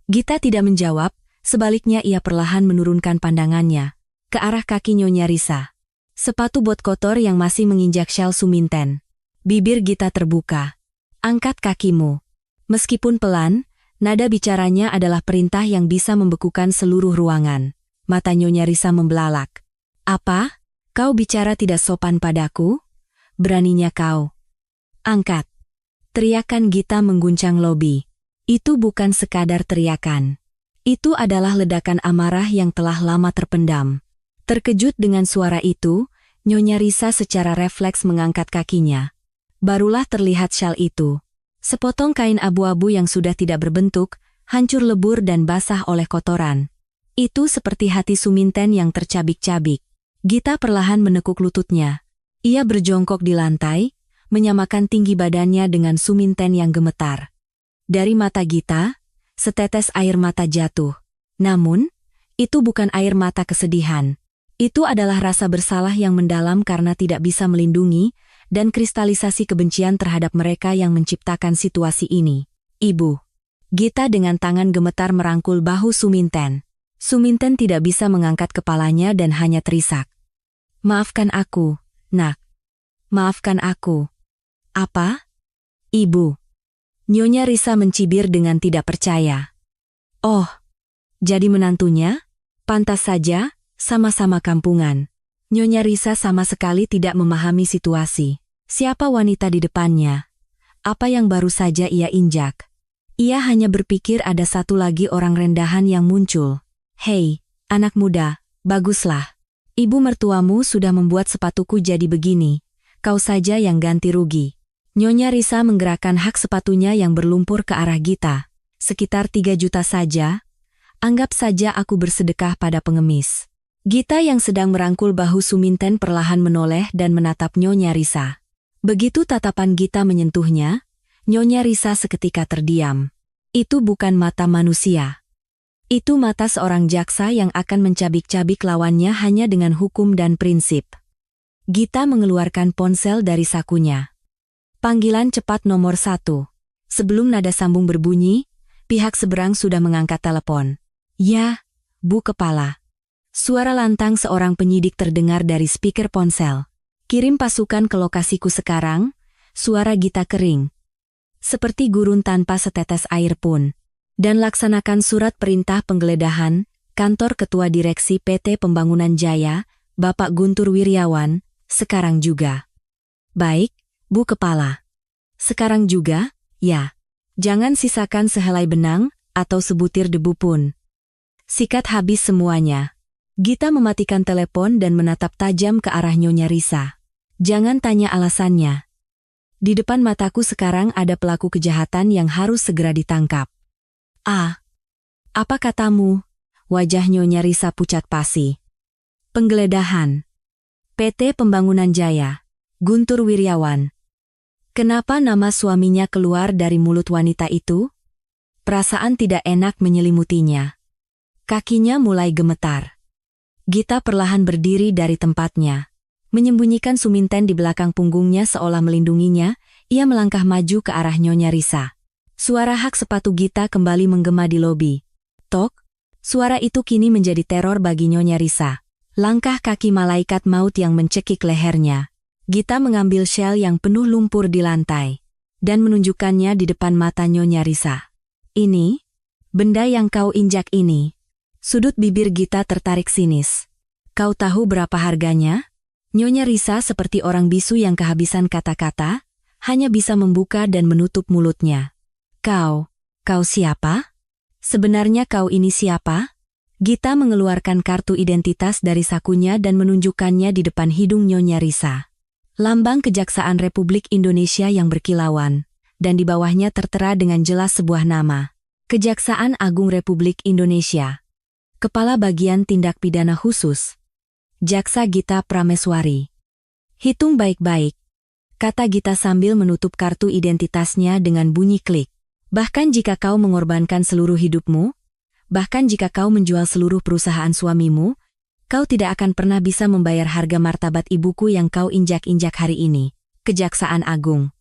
Gita tidak menjawab, sebaliknya ia perlahan menurunkan pandangannya ke arah kaki Nyonya Risa. Sepatu bot kotor yang masih menginjak syal Suminten. Bibir Gita terbuka. "Angkat kakimu." Meskipun pelan, nada bicaranya adalah perintah yang bisa membekukan seluruh ruangan. Mata Nyonya Risa membelalak. "Apa? Kau bicara tidak sopan padaku? Beraninya kau?" "Angkat!" Teriakan Gita mengguncang lobi. Itu bukan sekadar teriakan. Itu adalah ledakan amarah yang telah lama terpendam. Terkejut dengan suara itu, Nyonya Risa secara refleks mengangkat kakinya. Barulah terlihat syal itu. Sepotong kain abu-abu yang sudah tidak berbentuk, hancur lebur dan basah oleh kotoran. Itu seperti hati Suminten yang tercabik-cabik. Gita perlahan menekuk lututnya. Ia berjongkok di lantai, menyamakan tinggi badannya dengan Suminten yang gemetar. Dari mata Gita, setetes air mata jatuh. Namun, itu bukan air mata kesedihan. Itu adalah rasa bersalah yang mendalam karena tidak bisa melindungi, dan kristalisasi kebencian terhadap mereka yang menciptakan situasi ini. "Ibu." Gita dengan tangan gemetar merangkul bahu Suminten. Suminten tidak bisa mengangkat kepalanya dan hanya terisak. "Maafkan aku, nak. Maafkan aku." "Apa? Ibu?" Nyonya Risa mencibir dengan tidak percaya. "Oh, jadi menantunya? Pantas saja, sama-sama kampungan." Nyonya Risa sama sekali tidak memahami situasi. Siapa wanita di depannya? Apa yang baru saja ia injak? Ia hanya berpikir ada satu lagi orang rendahan yang muncul. "Hei, anak muda, baguslah. Ibu mertuamu sudah membuat sepatuku jadi begini. Kau saja yang ganti rugi." Nyonya Risa menggerakkan hak sepatunya yang berlumpur ke arah Gita. "Sekitar 3 juta saja. Anggap saja aku bersedekah pada pengemis." Gita yang sedang merangkul bahu Suminten perlahan menoleh dan menatap Nyonya Risa. Begitu tatapan Gita menyentuhnya, Nyonya Risa seketika terdiam. Itu bukan mata manusia. Itu mata seorang jaksa yang akan mencabik-cabik lawannya hanya dengan hukum dan prinsip. Gita mengeluarkan ponsel dari sakunya. Panggilan cepat nomor 1. Sebelum nada sambung berbunyi, pihak seberang sudah mengangkat telepon. Ya, Bu Kepala. Suara lantang seorang penyidik terdengar dari speaker ponsel. Kirim pasukan ke lokasiku sekarang, suara Gita kering. Seperti gurun tanpa setetes air pun. Dan laksanakan surat perintah penggeledahan, kantor Ketua Direksi PT Pembangunan Jaya, Bapak Guntur Wiryawan, sekarang juga. Baik, Bu Kepala. Sekarang juga, ya. Jangan sisakan sehelai benang, atau sebutir debu pun. Sikat habis semuanya. Gita mematikan telepon dan menatap tajam ke arah Nyonya Risa. Jangan tanya alasannya. Di depan mataku sekarang ada pelaku kejahatan yang harus segera ditangkap. Apa katamu? Wajah Nyonya Risa pucat pasi. Penggeledahan. PT Pembangunan Jaya. Guntur Wiryawan. Kenapa nama suaminya keluar dari mulut wanita itu? Perasaan tidak enak menyelimutinya. Kakinya mulai gemetar. Gita perlahan berdiri dari tempatnya. Menyembunyikan Suminten di belakang punggungnya seolah melindunginya, ia melangkah maju ke arah Nyonya Risa. Suara hak sepatu Gita kembali menggema di lobi. Tok, suara itu kini menjadi teror bagi Nyonya Risa. Langkah kaki malaikat maut yang mencekik lehernya. Gita mengambil shell yang penuh lumpur di lantai dan menunjukkannya di depan mata Nyonya Risa. Ini, benda yang kau injak ini. Sudut bibir Gita tertarik sinis. Kau tahu berapa harganya? Nyonya Risa seperti orang bisu yang kehabisan kata-kata, hanya bisa membuka dan menutup mulutnya. Kau siapa? Sebenarnya kau ini siapa? Gita mengeluarkan kartu identitas dari sakunya dan menunjukkannya di depan hidung Nyonya Risa. Lambang Kejaksaan Republik Indonesia yang berkilauan, dan di bawahnya tertera dengan jelas sebuah nama. Kejaksaan Agung Republik Indonesia. Kepala Bagian Tindak Pidana Khusus. Jaksa Gita Prameswari. Hitung baik-baik, kata Gita sambil menutup kartu identitasnya dengan bunyi klik. Bahkan jika kau mengorbankan seluruh hidupmu, bahkan jika kau menjual seluruh perusahaan suamimu, kau tidak akan pernah bisa membayar harga martabat ibuku yang kau injak-injak hari ini. Kejaksaan Agung.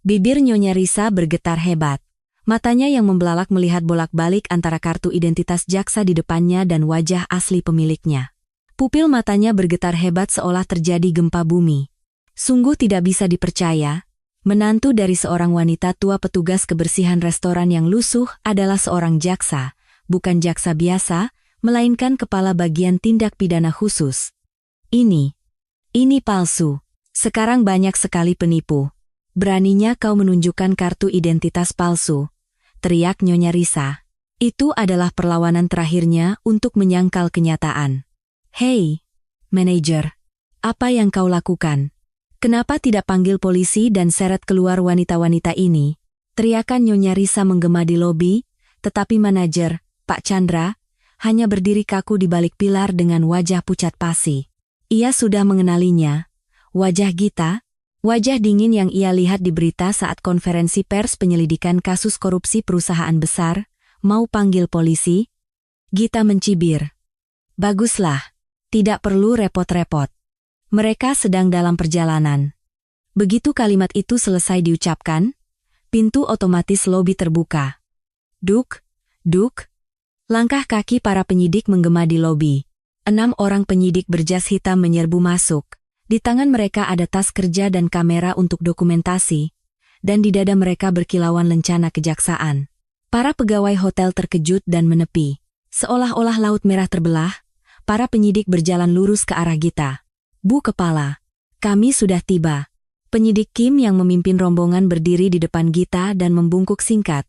Bibir Nyonya Risa bergetar hebat. Matanya yang membelalak melihat bolak-balik antara kartu identitas jaksa di depannya dan wajah asli pemiliknya. Pupil matanya bergetar hebat seolah terjadi gempa bumi. Sungguh tidak bisa dipercaya. Menantu dari seorang wanita tua petugas kebersihan restoran yang lusuh adalah seorang jaksa, bukan jaksa biasa, melainkan kepala bagian tindak pidana khusus. Ini palsu. Sekarang banyak sekali penipu. Beraninya kau menunjukkan kartu identitas palsu, teriak Nyonya Risa. Itu adalah perlawanan terakhirnya untuk menyangkal kenyataan. Hei, manajer, apa yang kau lakukan? Kenapa tidak panggil polisi dan seret keluar wanita-wanita ini? Teriakan Nyonya Risa menggema di lobi, tetapi manajer, Pak Chandra, hanya berdiri kaku di balik pilar dengan wajah pucat pasi. Ia sudah mengenalinya. Wajah Gita, wajah dingin yang ia lihat di berita saat konferensi pers penyelidikan kasus korupsi perusahaan besar, mau panggil polisi? Gita mencibir. Baguslah, tidak perlu repot-repot. Mereka sedang dalam perjalanan. Begitu kalimat itu selesai diucapkan, pintu otomatis lobi terbuka. Duk, duk. Langkah kaki para penyidik menggema di lobi. 6 orang penyidik berjas hitam menyerbu masuk. Di tangan mereka ada tas kerja dan kamera untuk dokumentasi, dan di dada mereka berkilauan lencana kejaksaan. Para pegawai hotel terkejut dan menepi. Seolah-olah laut merah terbelah, para penyidik berjalan lurus ke arah Gita. Bu Kepala, kami sudah tiba. Penyidik Kim yang memimpin rombongan berdiri di depan Gita dan membungkuk singkat.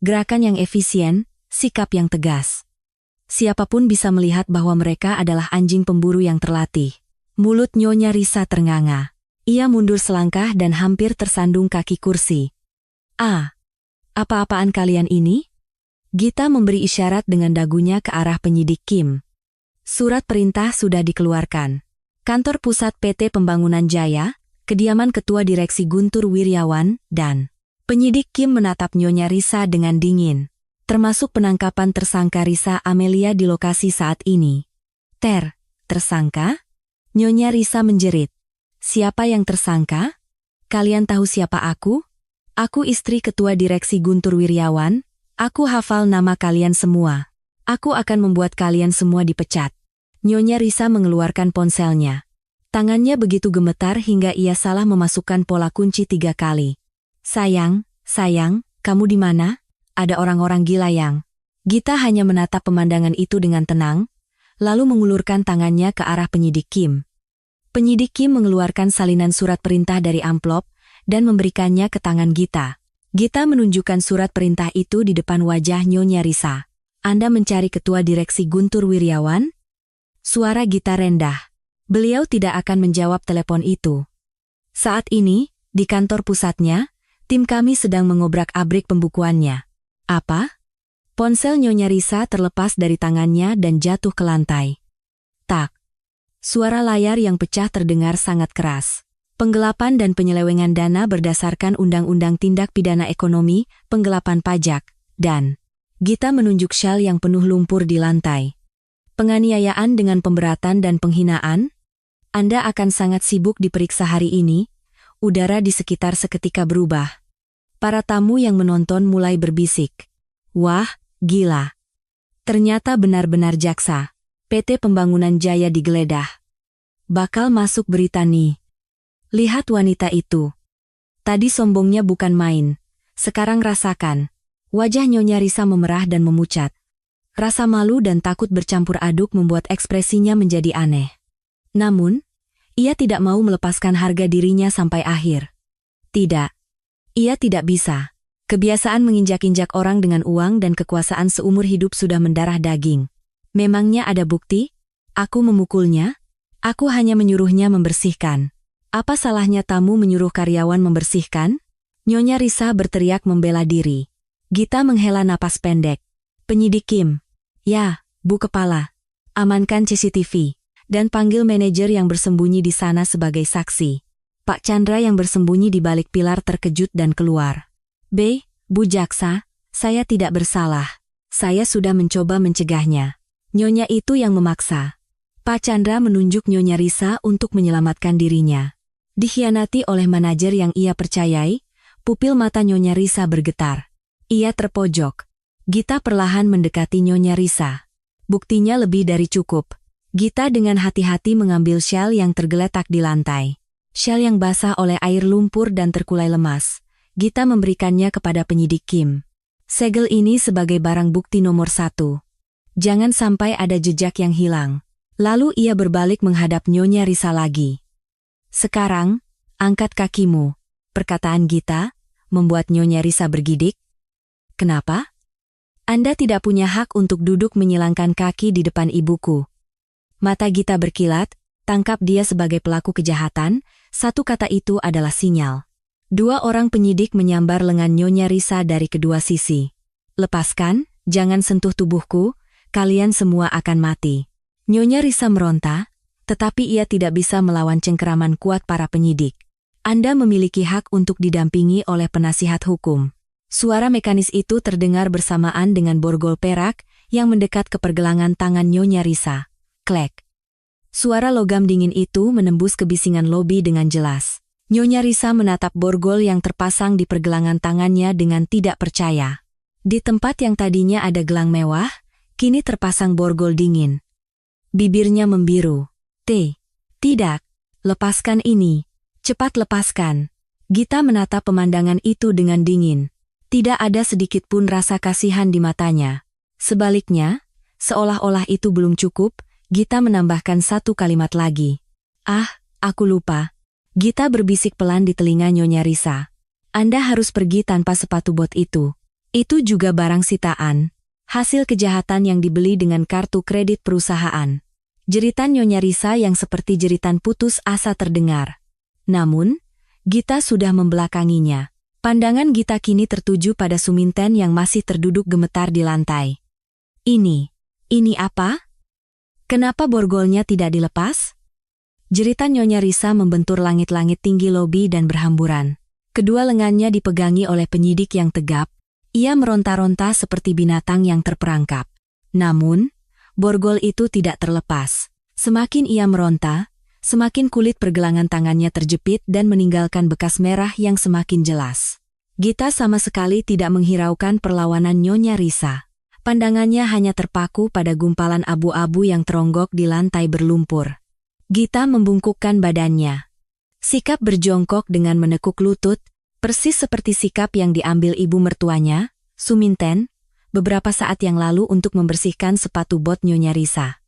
Gerakan yang efisien, sikap yang tegas. Siapapun bisa melihat bahwa mereka adalah anjing pemburu yang terlatih. Mulut Nyonya Risa ternganga. Ia mundur selangkah dan hampir tersandung kaki kursi. Apa-apaan kalian ini? Gita memberi isyarat dengan dagunya ke arah penyidik Kim. Surat perintah sudah dikeluarkan. Kantor pusat PT Pembangunan Jaya, kediaman Ketua Direksi Guntur Wiryawan, dan penyidik Kim menatap Nyonya Risa dengan dingin. Termasuk penangkapan tersangka Risa Amelia di lokasi saat ini. Tersangka? Nyonya Risa menjerit. Siapa yang tersangka? Kalian tahu siapa aku? Aku istri Ketua Direksi Guntur Wiryawan. Aku hafal nama kalian semua. Aku akan membuat kalian semua dipecat. Nyonya Risa mengeluarkan ponselnya. Tangannya begitu gemetar hingga ia salah memasukkan pola kunci 3 kali. Sayang, kamu di mana? Ada orang-orang gila yang... Gita hanya menatap pemandangan itu dengan tenang, lalu mengulurkan tangannya ke arah penyidik Kim. Penyidik Kim mengeluarkan salinan surat perintah dari amplop dan memberikannya ke tangan Gita. Gita menunjukkan surat perintah itu di depan wajah Nyonya Risa. Anda mencari Ketua Direksi Guntur Wiryawan? Suara Gita rendah. Beliau tidak akan menjawab telepon itu. Saat ini, di kantor pusatnya, tim kami sedang mengobrak-abrik pembukuannya. Apa? Ponsel Nyonya Risa terlepas dari tangannya dan jatuh ke lantai. Tak. Suara layar yang pecah terdengar sangat keras. Penggelapan dan penyelewengan dana berdasarkan Undang-Undang Tindak Pidana Ekonomi, Penggelapan Pajak, dan... Gita menunjuk syal yang penuh lumpur di lantai. Penganiayaan dengan pemberatan dan penghinaan? Anda akan sangat sibuk diperiksa hari ini. Udara di sekitar seketika berubah. Para tamu yang menonton mulai berbisik. Wah, gila. Ternyata benar-benar jaksa. PT Pembangunan Jaya digeledah. Bakal masuk berita nih. Lihat wanita itu. Tadi sombongnya bukan main. Sekarang rasakan. Wajah Nyonya Risa memerah dan memucat. Rasa malu dan takut bercampur aduk membuat ekspresinya menjadi aneh. Namun, ia tidak mau melepaskan harga dirinya sampai akhir. Tidak. Ia tidak bisa. Kebiasaan menginjak-injak orang dengan uang dan kekuasaan seumur hidup sudah mendarah daging. Memangnya ada bukti? Aku memukulnya? Aku hanya menyuruhnya membersihkan. Apa salahnya tamu menyuruh karyawan membersihkan? Nyonya Risa berteriak membela diri. Gita menghela napas pendek. Penyidik Kim. Ya, Bu Kepala. Amankan CCTV. Dan panggil manajer yang bersembunyi di sana sebagai saksi. Pak Chandra yang bersembunyi di balik pilar terkejut dan keluar. Bu Jaksa, saya tidak bersalah. Saya sudah mencoba mencegahnya. Nyonya itu yang memaksa. Pak Chandra menunjuk Nyonya Risa untuk menyelamatkan dirinya. Dikhianati oleh manajer yang ia percayai, pupil mata Nyonya Risa bergetar. Ia terpojok. Gita perlahan mendekati Nyonya Risa. Buktinya lebih dari cukup. Gita dengan hati-hati mengambil syal yang tergeletak di lantai. Syal yang basah oleh air lumpur dan terkulai lemas. Gita memberikannya kepada penyidik Kim. Segel ini sebagai barang bukti nomor 1. Jangan sampai ada jejak yang hilang. Lalu ia berbalik menghadap Nyonya Risa lagi. Sekarang, angkat kakimu. Perkataan Gita membuat Nyonya Risa bergidik. Kenapa? Anda tidak punya hak untuk duduk menyilangkan kaki di depan ibuku. Mata Gita berkilat, tangkap dia sebagai pelaku kejahatan, satu kata itu adalah sinyal. 2 orang penyidik menyambar lengan Nyonya Risa dari kedua sisi. Lepaskan, jangan sentuh tubuhku, kalian semua akan mati. Nyonya Risa meronta, tetapi ia tidak bisa melawan cengkeraman kuat para penyidik. Anda memiliki hak untuk didampingi oleh penasihat hukum. Suara mekanis itu terdengar bersamaan dengan borgol perak yang mendekat ke pergelangan tangan Nyonya Risa. Klek. Suara logam dingin itu menembus kebisingan lobi dengan jelas. Nyonya Risa menatap borgol yang terpasang di pergelangan tangannya dengan tidak percaya. Di tempat yang tadinya ada gelang mewah, kini terpasang borgol dingin. Bibirnya membiru. Tidak. Lepaskan ini. Cepat lepaskan. Gita menatap pemandangan itu dengan dingin. Tidak ada sedikit pun rasa kasihan di matanya. Sebaliknya, seolah-olah itu belum cukup, Gita menambahkan satu kalimat lagi. Aku lupa. Gita berbisik pelan di telinga Nyonya Risa. Anda harus pergi tanpa sepatu bot itu. Itu juga barang sitaan. Hasil kejahatan yang dibeli dengan kartu kredit perusahaan. Jeritan Nyonya Risa yang seperti jeritan putus asa terdengar. Namun, Gita sudah membelakanginya. Pandangan Gita kini tertuju pada Suminten yang masih terduduk gemetar di lantai. Ini apa? Kenapa borgolnya tidak dilepas? Jeritan Nyonya Risa membentur langit-langit tinggi lobi dan berhamburan. Kedua lengannya dipegangi oleh penyidik yang tegap. Ia meronta-ronta seperti binatang yang terperangkap. Namun, borgol itu tidak terlepas. Semakin ia meronta, semakin kulit pergelangan tangannya terjepit dan meninggalkan bekas merah yang semakin jelas. Gita sama sekali tidak menghiraukan perlawanan Nyonya Risa. Pandangannya hanya terpaku pada gumpalan abu-abu yang teronggok di lantai berlumpur. Gita membungkukkan badannya. Sikap berjongkok dengan menekuk lutut, persis seperti sikap yang diambil ibu mertuanya, Suminten, beberapa saat yang lalu untuk membersihkan sepatu bot Nyonya Risa.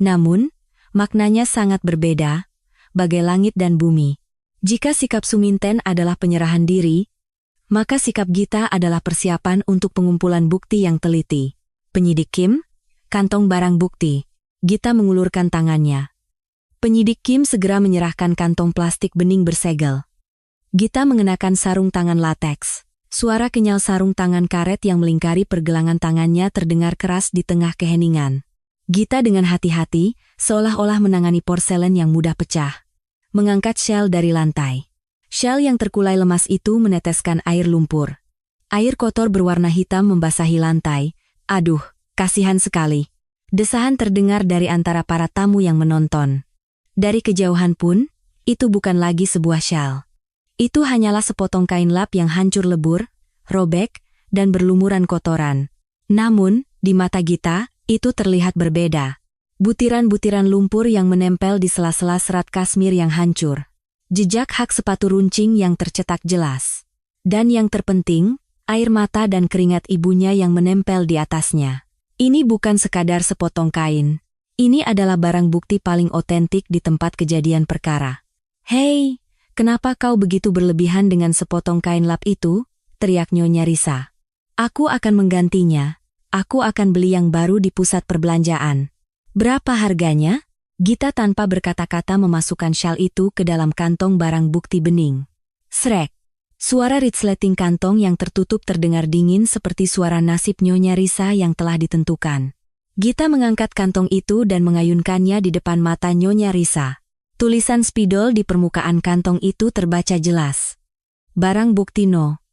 Namun, maknanya sangat berbeda, bagai langit dan bumi. Jika sikap Suminten adalah penyerahan diri, maka sikap Gita adalah persiapan untuk pengumpulan bukti yang teliti. Penyidik Kim, kantong barang bukti. Gita mengulurkan tangannya. Penyidik Kim segera menyerahkan kantong plastik bening bersegel. Gita mengenakan sarung tangan lateks. Suara kenyal sarung tangan karet yang melingkari pergelangan tangannya terdengar keras di tengah keheningan. Gita dengan hati-hati, seolah-olah menangani porselen yang mudah pecah, mengangkat shell dari lantai. Shell yang terkulai lemas itu meneteskan air lumpur. Air kotor berwarna hitam membasahi lantai. Aduh, kasihan sekali. Desahan terdengar dari antara para tamu yang menonton. Dari kejauhan pun, itu bukan lagi sebuah shell. Itu hanyalah sepotong kain lap yang hancur lebur, robek, dan berlumuran kotoran. Namun, di mata Gita, itu terlihat berbeda. Butiran-butiran lumpur yang menempel di sela-sela serat kasmir yang hancur. Jejak hak sepatu runcing yang tercetak jelas. Dan yang terpenting, air mata dan keringat ibunya yang menempel di atasnya. Ini bukan sekadar sepotong kain. Ini adalah barang bukti paling otentik di tempat kejadian perkara. "Hei, kenapa kau begitu berlebihan dengan sepotong kain lap itu?" teriak Nyonya Risa. "Aku akan menggantinya. Aku akan beli yang baru di pusat perbelanjaan." "Berapa harganya?" Gita tanpa berkata-kata memasukkan syal itu ke dalam kantong barang bukti bening. Srek. Suara ritsleting kantong yang tertutup terdengar dingin seperti suara nasib Nyonya Risa yang telah ditentukan. Gita mengangkat kantong itu dan mengayunkannya di depan mata Nyonya Risa. Tulisan spidol di permukaan kantong itu terbaca jelas. Barang bukti No.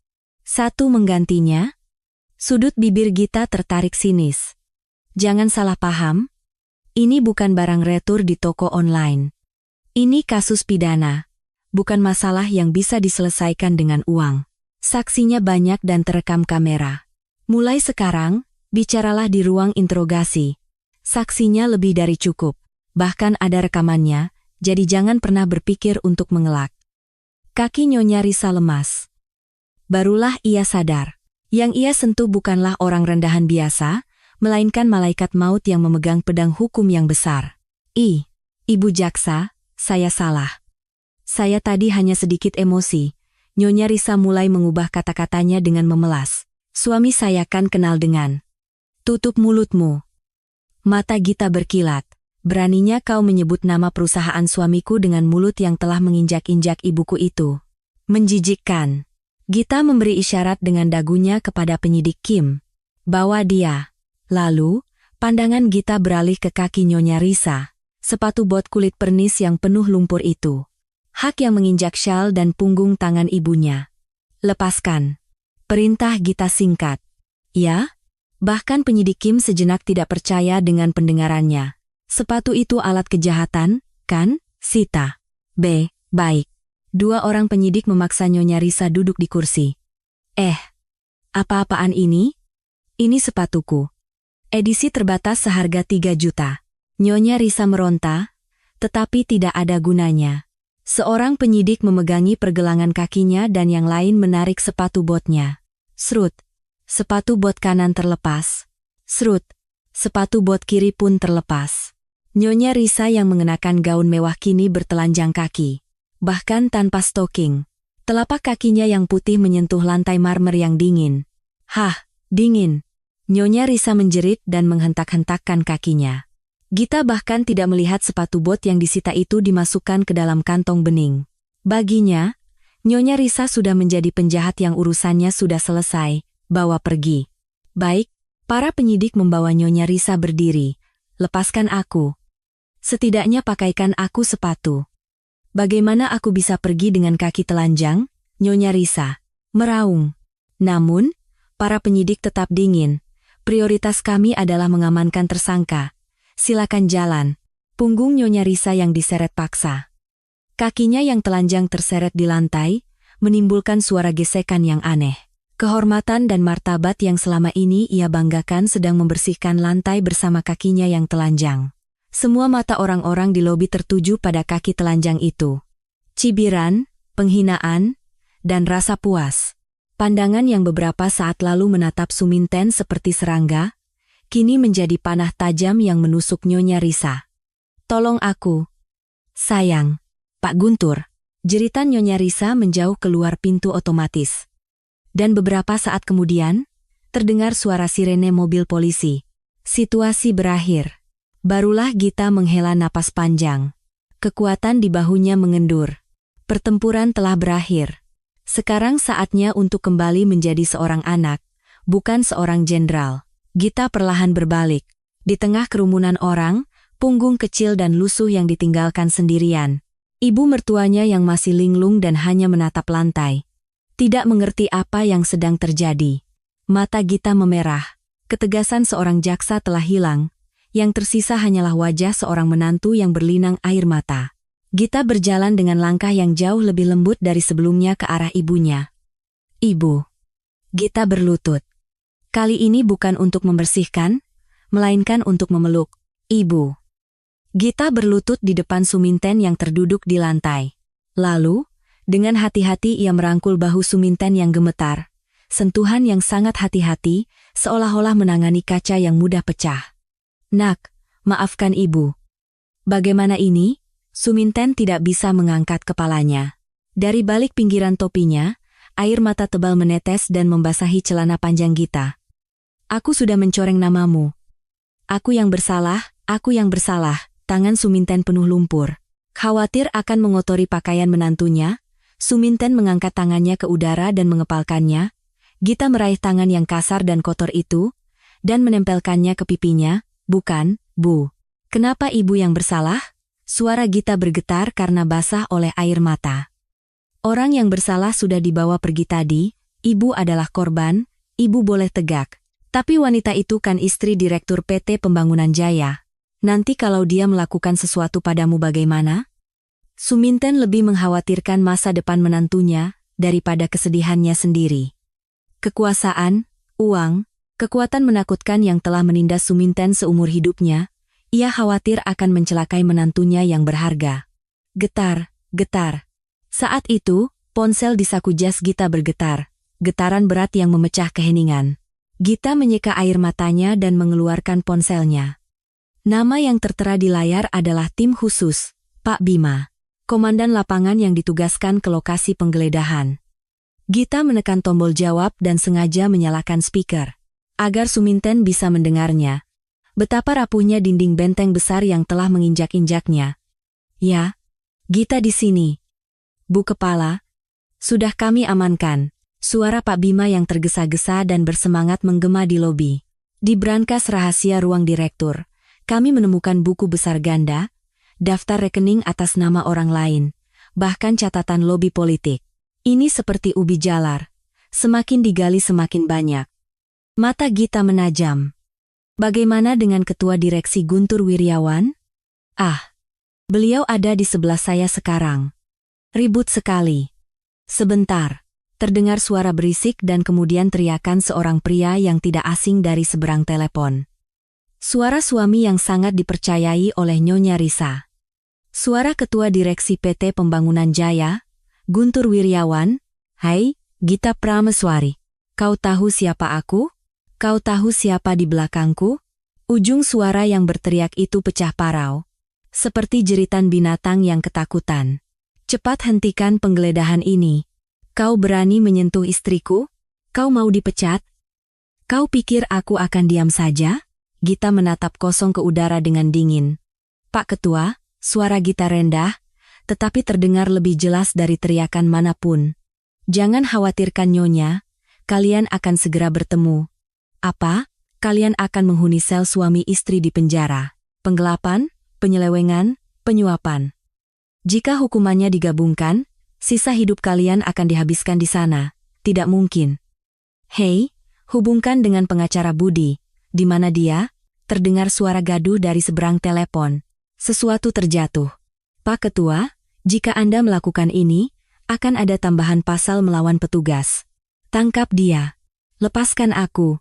1 menggantinya. Sudut bibir Gita tertarik sinis. Jangan salah paham. Ini bukan barang retur di toko online. Ini kasus pidana. Bukan masalah yang bisa diselesaikan dengan uang. Saksinya banyak dan terekam kamera. Mulai sekarang, bicaralah di ruang interogasi. Saksinya lebih dari cukup. Bahkan ada rekamannya, jadi jangan pernah berpikir untuk mengelak. Kaki Nyonya Risa lemas. Barulah ia sadar. Yang ia sentuh bukanlah orang rendahan biasa, melainkan malaikat maut yang memegang pedang hukum yang besar. Ibu jaksa, saya salah. Saya tadi hanya sedikit emosi. Nyonya Risa mulai mengubah kata-katanya dengan memelas. Suami saya kan kenal dengan. Tutup mulutmu. Mata Gita berkilat. Beraninya kau menyebut nama perusahaan suamiku dengan mulut yang telah menginjak-injak ibuku itu. Menjijikkan. Gita memberi isyarat dengan dagunya kepada penyidik Kim. Bawa dia. Lalu, pandangan Gita beralih ke kaki Nyonya Risa, sepatu bot kulit pernis yang penuh lumpur itu. Hak yang menginjak syal dan punggung tangan ibunya. Lepaskan. Perintah Gita singkat. Ya? Bahkan penyidik Kim sejenak tidak percaya dengan pendengarannya. Sepatu itu alat kejahatan, kan, Sita? Baik. 2 orang penyidik memaksa Nyonya Risa duduk di kursi. Apa-apaan ini? Ini sepatuku. Edisi terbatas seharga 3 juta. Nyonya Risa meronta, tetapi tidak ada gunanya. Seorang penyidik memegangi pergelangan kakinya dan yang lain menarik sepatu botnya. Srut. Sepatu bot kanan terlepas. Srut. Sepatu bot kiri pun terlepas. Nyonya Risa yang mengenakan gaun mewah kini bertelanjang kaki. Bahkan tanpa stoking. Telapak kakinya yang putih menyentuh lantai marmer yang dingin. Dingin. Nyonya Risa menjerit dan menghentak-hentakkan kakinya. Gita bahkan tidak melihat sepatu bot yang disita itu dimasukkan ke dalam kantong bening. Baginya, Nyonya Risa sudah menjadi penjahat yang urusannya sudah selesai, bawa pergi. Baik, para penyidik membawa Nyonya Risa berdiri. lepaskan aku. Setidaknya pakaikan aku sepatu. Bagaimana aku bisa pergi dengan kaki telanjang? Nyonya Risa meraung. Namun, para penyidik tetap dingin. Prioritas kami adalah mengamankan tersangka. Silakan jalan. Punggung Nyonya Risa yang diseret paksa. Kakinya yang telanjang terseret di lantai, menimbulkan suara gesekan yang aneh. Kehormatan dan martabat yang selama ini ia banggakan sedang membersihkan lantai bersama kakinya yang telanjang. Semua mata orang-orang di lobi tertuju pada kaki telanjang itu. Cibiran, penghinaan, dan rasa puas. Pandangan yang beberapa saat lalu menatap Suminten seperti serangga, kini menjadi panah tajam yang menusuk Nyonya Risa. Tolong aku. Sayang. Pak Guntur. Jeritan Nyonya Risa menjauh keluar pintu otomatis. Dan beberapa saat kemudian, terdengar suara sirene mobil polisi. Situasi berakhir. Barulah Gita menghela napas panjang. Kekuatan di bahunya mengendur. Pertempuran telah berakhir. Sekarang saatnya untuk kembali menjadi seorang anak, bukan seorang jenderal. Gita perlahan berbalik. Di tengah kerumunan orang, punggung kecil dan lusuh yang ditinggalkan sendirian. Ibu mertuanya yang masih linglung dan hanya menatap lantai. Tidak mengerti apa yang sedang terjadi. Mata Gita memerah. Ketegasan seorang jaksa telah hilang. Yang tersisa hanyalah wajah seorang menantu yang berlinang air mata. Gita berjalan dengan langkah yang jauh lebih lembut dari sebelumnya ke arah ibunya. Ibu. Gita berlutut. Kali ini bukan untuk membersihkan, melainkan untuk memeluk. Ibu. Gita berlutut di depan Suminten yang terduduk di lantai. Lalu, dengan hati-hati ia merangkul bahu Suminten yang gemetar. Sentuhan yang sangat hati-hati, seolah-olah menangani kaca yang mudah pecah. Nak, maafkan ibu. Bagaimana ini? Suminten tidak bisa mengangkat kepalanya. Dari balik pinggiran topinya, air mata tebal menetes dan membasahi celana panjang Gita. Aku sudah mencoreng namamu. Aku yang bersalah, aku yang bersalah. Tangan Suminten penuh lumpur. Khawatir akan mengotori pakaian menantunya, Suminten mengangkat tangannya ke udara dan mengepalkannya. Gita meraih tangan yang kasar dan kotor itu, dan menempelkannya ke pipinya. Bukan, Bu. Kenapa ibu yang bersalah? Suara Gita bergetar karena basah oleh air mata. Orang yang bersalah sudah dibawa pergi tadi, ibu adalah korban, ibu boleh tegak. Tapi wanita itu kan istri Direktur PT Pembangunan Jaya. Nanti kalau dia melakukan sesuatu padamu bagaimana? Suminten lebih mengkhawatirkan masa depan menantunya daripada kesedihannya sendiri. Kekuasaan, uang, kekuatan menakutkan yang telah menindas Suminten seumur hidupnya, ia khawatir akan mencelakai menantunya yang berharga. Getar, getar. Saat itu, ponsel di saku jas Gita bergetar, getaran berat yang memecah keheningan. Gita menyeka air matanya dan mengeluarkan ponselnya. Nama yang tertera di layar adalah tim khusus, Pak Bima, komandan lapangan yang ditugaskan ke lokasi penggeledahan. Gita menekan tombol jawab dan sengaja menyalakan speaker, agar Suminten bisa mendengarnya. Betapa rapuhnya dinding benteng besar yang telah menginjak-injaknya. Ya, Gita di sini. Bu Kepala, sudah kami amankan. Suara Pak Bima yang tergesa-gesa dan bersemangat menggema di lobi. Di brankas rahasia ruang direktur, kami menemukan buku besar ganda, daftar rekening atas nama orang lain, bahkan catatan lobi politik. Ini seperti ubi jalar. Semakin digali semakin banyak. Mata Gita menajam. Bagaimana dengan Ketua Direksi Guntur Wiryawan? Ah, beliau ada di sebelah saya sekarang. Ribut sekali. Sebentar, terdengar suara berisik dan kemudian teriakan seorang pria yang tidak asing dari seberang telepon. Suara suami yang sangat dipercayai oleh Nyonya Risa. Suara Ketua Direksi PT Pembangunan Jaya, Guntur Wiryawan. Hai, Gita Prameswari. Kau tahu siapa aku? Kau tahu siapa di belakangku? Ujung suara yang berteriak itu pecah parau. Seperti jeritan binatang yang ketakutan. Cepat hentikan penggeledahan ini. Kau berani menyentuh istriku? Kau mau dipecat? Kau pikir aku akan diam saja? Gita menatap kosong ke udara dengan dingin. Pak Ketua, suara Gita rendah, tetapi terdengar lebih jelas dari teriakan manapun. Jangan khawatirkan Nyonya, kalian akan segera bertemu. Apa? Kalian akan menghuni sel suami istri di penjara. penggelapan, penyelewengan, penyuapan. Jika hukumannya digabungkan, sisa hidup kalian akan dihabiskan di sana. Tidak mungkin. Hei, hubungkan dengan pengacara Budi. Di mana dia? Terdengar suara gaduh dari seberang telepon. Sesuatu terjatuh. Pak Ketua, jika Anda melakukan ini, akan ada tambahan pasal melawan petugas. Tangkap dia. Lepaskan aku.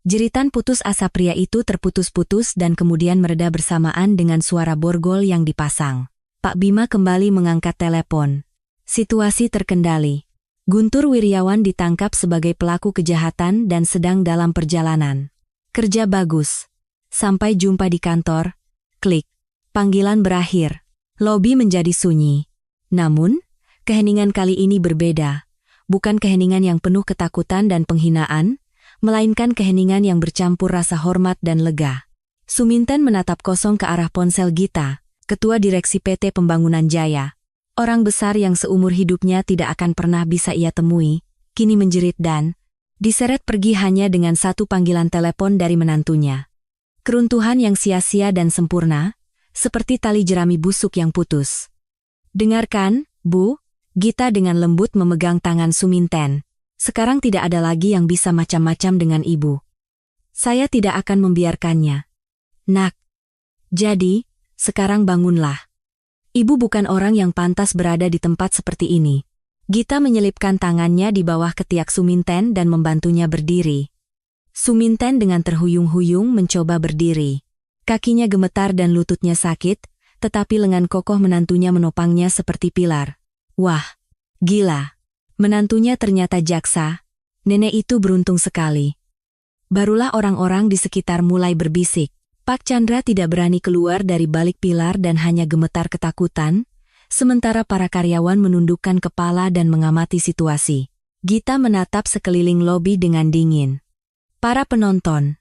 Jeritan putus asa pria itu terputus-putus dan kemudian mereda bersamaan dengan suara borgol yang dipasang. Pak Bima kembali mengangkat telepon. Situasi terkendali. Guntur Wiryawan ditangkap sebagai pelaku kejahatan dan sedang dalam perjalanan. Kerja bagus. Sampai jumpa di kantor. Klik. Panggilan berakhir. Lobi menjadi sunyi. Namun, keheningan kali ini berbeda. Bukan keheningan yang penuh ketakutan dan penghinaan, melainkan keheningan yang bercampur rasa hormat dan lega. Suminten menatap kosong ke arah ponsel Gita, Ketua Direksi PT Pembangunan Jaya. Orang besar yang seumur hidupnya tidak akan pernah bisa ia temui, kini menjerit dan diseret pergi hanya dengan satu panggilan telepon dari menantunya. Keruntuhan yang sia-sia dan sempurna, seperti tali jerami busuk yang putus. Dengarkan, Bu, Gita dengan lembut memegang tangan Suminten. Sekarang tidak ada lagi yang bisa macam-macam dengan ibu. Saya tidak akan membiarkannya. Nak. Jadi, sekarang bangunlah. Ibu bukan orang yang pantas berada di tempat seperti ini. Gita menyelipkan tangannya di bawah ketiak Suminten dan membantunya berdiri. Suminten dengan terhuyung-huyung mencoba berdiri. Kakinya gemetar dan lututnya sakit, tetapi lengan kokoh menantunya menopangnya seperti pilar. Wah, gila. Menantunya ternyata jaksa. Nenek itu beruntung sekali. Barulah orang-orang di sekitar mulai berbisik. Pak Chandra tidak berani keluar dari balik pilar dan hanya gemetar ketakutan, sementara para karyawan menundukkan kepala dan mengamati situasi. Gita menatap sekeliling lobi dengan dingin. Para penonton.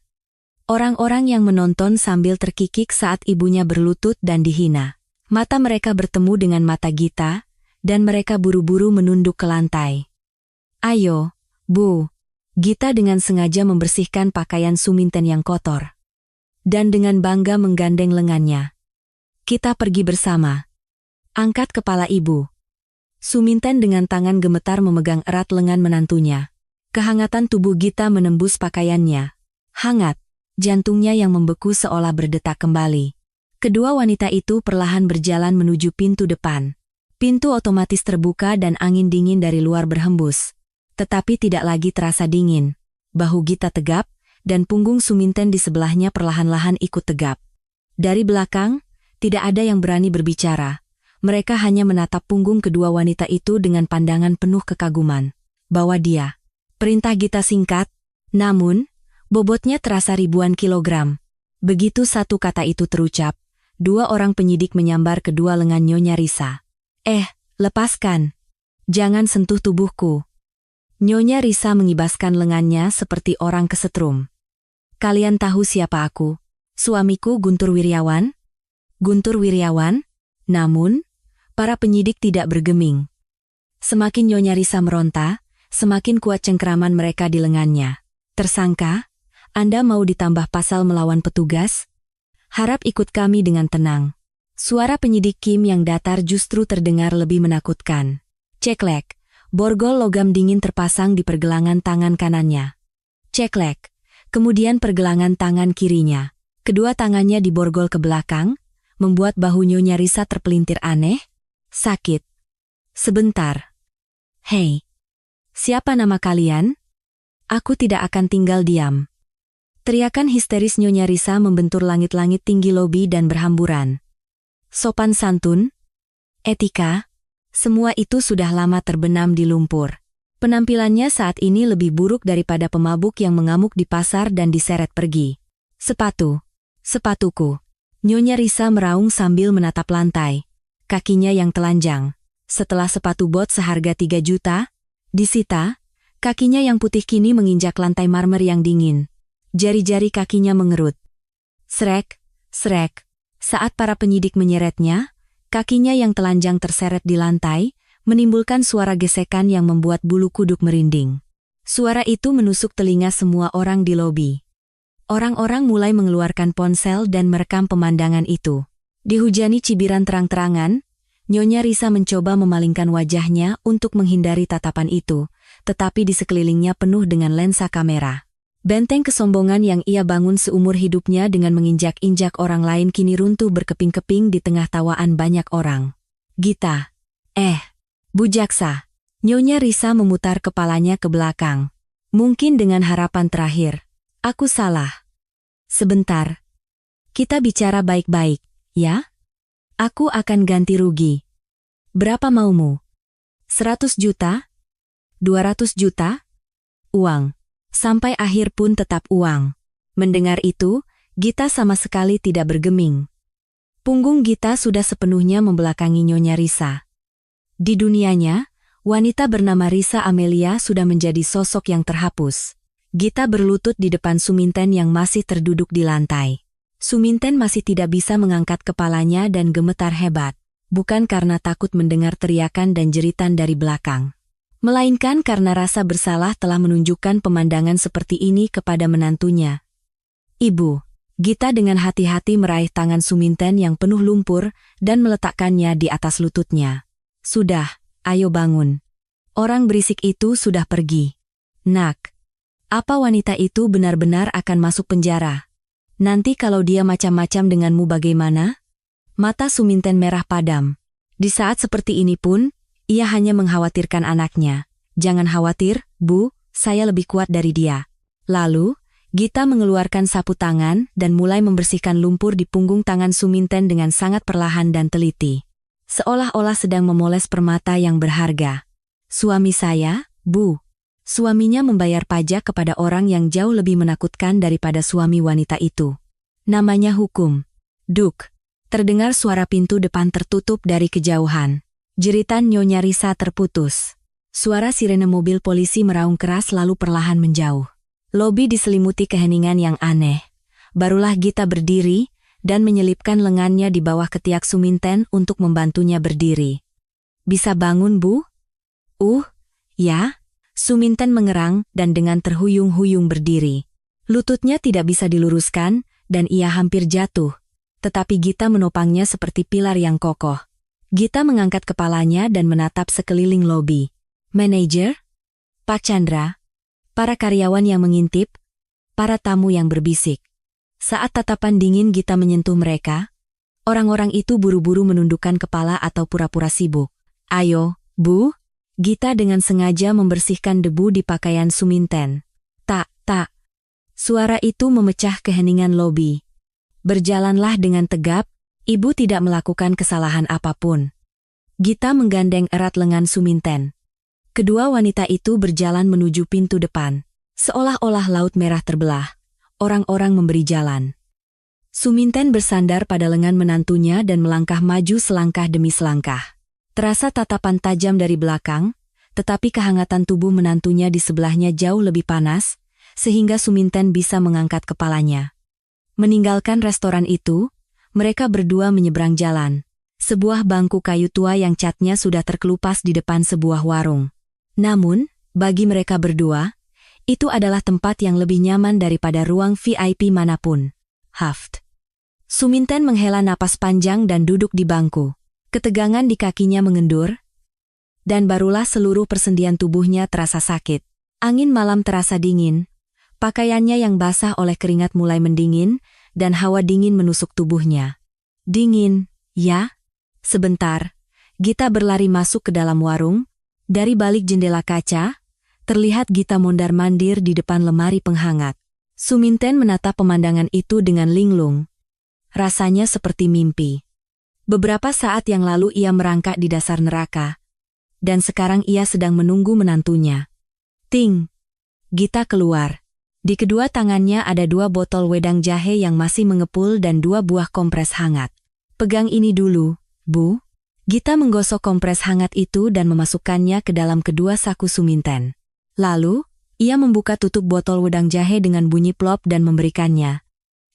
Orang-orang yang menonton sambil terkikik saat ibunya berlutut dan dihina. Mata mereka bertemu dengan mata Gita, dan mereka buru-buru menunduk ke lantai. Ayo, Bu. Gita dengan sengaja membersihkan pakaian Suminten yang kotor. Dan dengan bangga menggandeng lengannya. Kita pergi bersama. Angkat kepala ibu. Suminten dengan tangan gemetar memegang erat lengan menantunya. Kehangatan tubuh Gita menembus pakaiannya. Hangat, jantungnya yang membeku seolah berdetak kembali. Kedua wanita itu perlahan berjalan menuju pintu depan. Pintu otomatis terbuka dan angin dingin dari luar berhembus. Tetapi tidak lagi terasa dingin. Bahu Gita tegap, dan punggung Suminten di sebelahnya perlahan-lahan ikut tegap. Dari belakang, tidak ada yang berani berbicara. Mereka hanya menatap punggung kedua wanita itu dengan pandangan penuh kekaguman. Bawa dia. Perintah Gita singkat, namun, bobotnya terasa ribuan kilogram. Begitu satu kata itu terucap, dua orang penyidik menyambar kedua lengan Nyonya Risa. Lepaskan. Jangan sentuh tubuhku. Nyonya Risa mengibaskan lengannya seperti orang kesetrum. Kalian tahu siapa aku? Suamiku Guntur Wiryawan? Guntur Wiryawan? Namun, para penyidik tidak bergeming. Semakin Nyonya Risa meronta, semakin kuat cengkeraman mereka di lengannya. Tersangka, Anda mau ditambah pasal melawan petugas? Harap ikut kami dengan tenang. Suara penyidik Kim yang datar justru terdengar lebih menakutkan. Ceklek, borgol logam dingin terpasang di pergelangan tangan kanannya. Ceklek, kemudian pergelangan tangan kirinya. Kedua tangannya diborgol ke belakang, membuat bahu Nyonya Risa terpelintir aneh. Sakit. Sebentar. Hei, siapa nama kalian? Aku tidak akan tinggal diam. Teriakan histeris Nyonya Risa membentur langit-langit tinggi lobi dan berhamburan. Sopan santun, etika, semua itu sudah lama terbenam di lumpur. Penampilannya saat ini lebih buruk daripada pemabuk yang mengamuk di pasar dan diseret pergi. Sepatuku. Nyonya Risa meraung sambil menatap lantai. Kakinya yang telanjang. Setelah sepatu bot seharga 3 juta, disita, kakinya yang putih kini menginjak lantai marmer yang dingin. Jari-jari kakinya mengerut. Srek. Saat para penyidik menyeretnya, kakinya yang telanjang terseret di lantai, menimbulkan suara gesekan yang membuat bulu kuduk merinding. Suara itu menusuk telinga semua orang di lobi. Orang-orang mulai mengeluarkan ponsel dan merekam pemandangan itu. Dihujani cibiran terang-terangan, Nyonya Risa mencoba memalingkan wajahnya untuk menghindari tatapan itu, tetapi di sekelilingnya penuh dengan lensa kamera. Benteng kesombongan yang ia bangun seumur hidupnya dengan menginjak-injak orang lain kini runtuh berkeping-keping di tengah tawaan banyak orang. Gita. Bu Jaksa. Nyonya Risa memutar kepalanya ke belakang. Mungkin dengan harapan terakhir. Aku salah. Sebentar. Kita bicara baik-baik, ya? Aku akan ganti rugi. Berapa maumu? 100 juta? 200 juta? Uang. Sampai akhir pun tetap uang. Mendengar itu, Gita sama sekali tidak bergeming. Punggung Gita sudah sepenuhnya membelakangi Nyonya Risa. Di dunianya, wanita bernama Risa Amelia sudah menjadi sosok yang terhapus. Gita berlutut di depan Suminten yang masih terduduk di lantai. Suminten masih tidak bisa mengangkat kepalanya dan gemetar hebat, bukan karena takut mendengar teriakan dan jeritan dari belakang, melainkan karena rasa bersalah telah menunjukkan pemandangan seperti ini kepada menantunya. Ibu, Gita dengan hati-hati meraih tangan Suminten yang penuh lumpur dan meletakkannya di atas lututnya. Sudah, ayo bangun. Orang berisik itu sudah pergi. Nak. Apa wanita itu benar-benar akan masuk penjara? Nanti kalau dia macam-macam denganmu bagaimana? Mata Suminten merah padam. Di saat seperti ini pun, ia hanya mengkhawatirkan anaknya. Jangan khawatir, Bu, saya lebih kuat dari dia. Lalu, Gita mengeluarkan sapu tangan dan mulai membersihkan lumpur di punggung tangan Suminten dengan sangat perlahan dan teliti. Seolah-olah sedang memoles permata yang berharga. Suami saya, Bu. Suaminya membayar pajak kepada orang yang jauh lebih menakutkan daripada suami wanita itu. Namanya hukum. Duk. Terdengar suara pintu depan tertutup dari kejauhan. Jeritan Nyonya Risa terputus. Suara sirene mobil polisi meraung keras lalu perlahan menjauh. Lobi diselimuti keheningan yang aneh. Barulah Gita berdiri dan menyelipkan lengannya di bawah ketiak Suminten untuk membantunya berdiri. Bisa bangun, Bu? Ya. Suminten mengerang dan dengan terhuyung-huyung berdiri. Lututnya tidak bisa diluruskan dan ia hampir jatuh. Tetapi Gita menopangnya seperti pilar yang kokoh. Gita mengangkat kepalanya dan menatap sekeliling lobi. Manajer? Pak Chandra? Para karyawan yang mengintip? Para tamu yang berbisik? Saat tatapan dingin Gita menyentuh mereka, orang-orang itu buru-buru menundukkan kepala atau pura-pura sibuk. Ayo, Bu? Gita dengan sengaja membersihkan debu di pakaian Suminten. Tak. Suara itu memecah keheningan lobi. Berjalanlah dengan tegap, ibu tidak melakukan kesalahan apapun. Gita menggandeng erat lengan Suminten. Kedua wanita itu berjalan menuju pintu depan. Seolah-olah laut merah terbelah. Orang-orang memberi jalan. Suminten bersandar pada lengan menantunya dan melangkah maju selangkah demi selangkah. Terasa tatapan tajam dari belakang, tetapi kehangatan tubuh menantunya di sebelahnya jauh lebih panas, sehingga Suminten bisa mengangkat kepalanya. Meninggalkan restoran itu, mereka berdua menyeberang jalan. Sebuah bangku kayu tua yang catnya sudah terkelupas di depan sebuah warung. Namun, bagi mereka berdua, itu adalah tempat yang lebih nyaman daripada ruang VIP manapun. Haft. Suminten menghela napas panjang dan duduk di bangku. Ketegangan di kakinya mengendur, dan barulah seluruh persendian tubuhnya terasa sakit. Angin malam terasa dingin, pakaiannya yang basah oleh keringat mulai mendingin, dan hawa dingin menusuk tubuhnya. Dingin, ya? Sebentar, Gita berlari masuk ke dalam warung. Dari balik jendela kaca, terlihat Gita mondar-mandir di depan lemari penghangat. Suminten menatap pemandangan itu dengan linglung. Rasanya seperti mimpi. Beberapa saat yang lalu ia merangkak di dasar neraka, dan sekarang ia sedang menunggu menantunya. Ting! Gita keluar. Di kedua tangannya ada 2 botol wedang jahe yang masih mengepul dan 2 buah kompres hangat. Pegang ini dulu, Bu. Gita menggosok kompres hangat itu dan memasukkannya ke dalam kedua saku Suminten. Lalu, ia membuka tutup botol wedang jahe dengan bunyi plop dan memberikannya.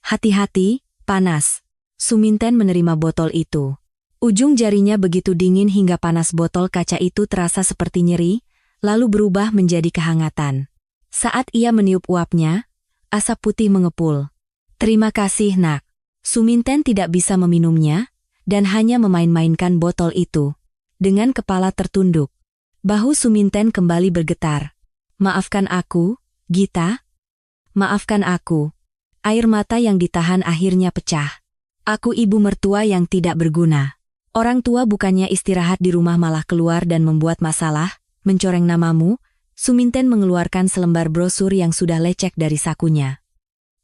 Hati-hati, panas. Suminten menerima botol itu. Ujung jarinya begitu dingin hingga panas botol kaca itu terasa seperti nyeri, lalu berubah menjadi kehangatan. Saat ia meniup uapnya, Asap putih mengepul. Terima kasih, nak. Suminten tidak bisa meminumnya, dan hanya memain-mainkan botol itu. Dengan kepala tertunduk, bahu Suminten kembali bergetar. Maafkan aku, Gita. Maafkan aku. Air mata yang ditahan akhirnya pecah. Aku ibu mertua yang tidak berguna. Orang tua bukannya istirahat di rumah malah keluar dan membuat masalah, mencoreng namamu. Suminten mengeluarkan selembar brosur yang sudah lecek dari sakunya.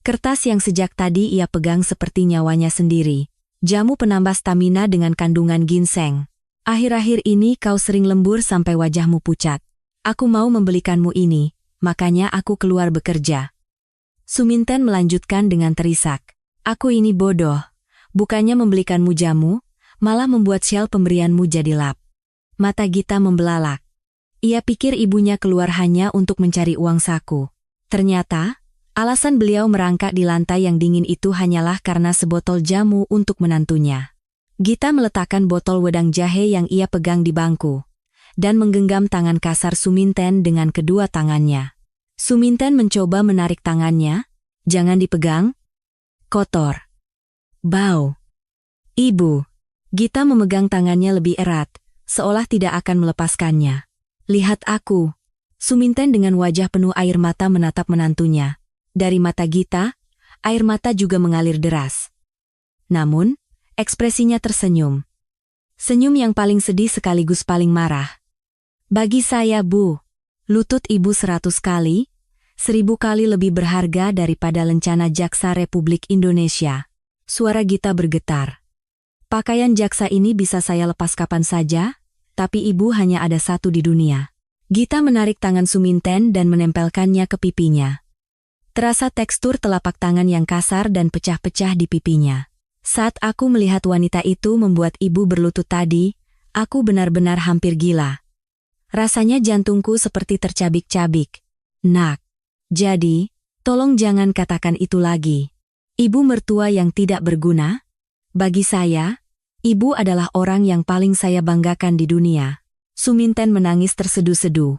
Kertas yang sejak tadi ia pegang seperti nyawanya sendiri. Jamu penambah stamina dengan kandungan ginseng. Akhir-akhir ini kau sering lembur sampai wajahmu pucat. Aku mau membelikanmu ini, makanya aku keluar bekerja. Suminten melanjutkan dengan terisak. Aku ini bodoh. Bukannya membelikanmu jamu, malah membuat syal pemberianmu jadi lap. Mata Gita membelalak. Ia pikir ibunya keluar hanya untuk mencari uang saku. Ternyata, alasan beliau merangkak di lantai yang dingin itu hanyalah karena sebotol jamu untuk menantunya. Gita meletakkan botol wedang jahe yang ia pegang di bangku, dan menggenggam tangan kasar Suminten dengan kedua tangannya. Suminten mencoba menarik tangannya. Jangan dipegang. Kotor. Bau. Ibu. Gita memegang tangannya lebih erat, seolah tidak akan melepaskannya. Lihat aku. Suminten dengan wajah penuh air mata menatap menantunya. Dari mata Gita, air mata juga mengalir deras. Namun, ekspresinya tersenyum. Senyum yang paling sedih sekaligus paling marah. Bagi saya, Bu, lutut ibu 100 kali, 1000 kali lebih berharga daripada lencana jaksa Republik Indonesia. Suara Gita bergetar. Pakaian jaksa ini bisa saya lepas kapan saja, tapi ibu hanya ada satu di dunia. Gita menarik tangan Suminten dan menempelkannya ke pipinya. Terasa tekstur telapak tangan yang kasar dan pecah-pecah di pipinya. Saat aku melihat wanita itu membuat ibu berlutut tadi, aku benar-benar hampir gila. Rasanya jantungku seperti tercabik-cabik. Nak, jadi, tolong jangan katakan itu lagi. Ibu mertua yang tidak berguna? Bagi saya, ibu adalah orang yang paling saya banggakan di dunia. Suminten menangis terseduh-seduh.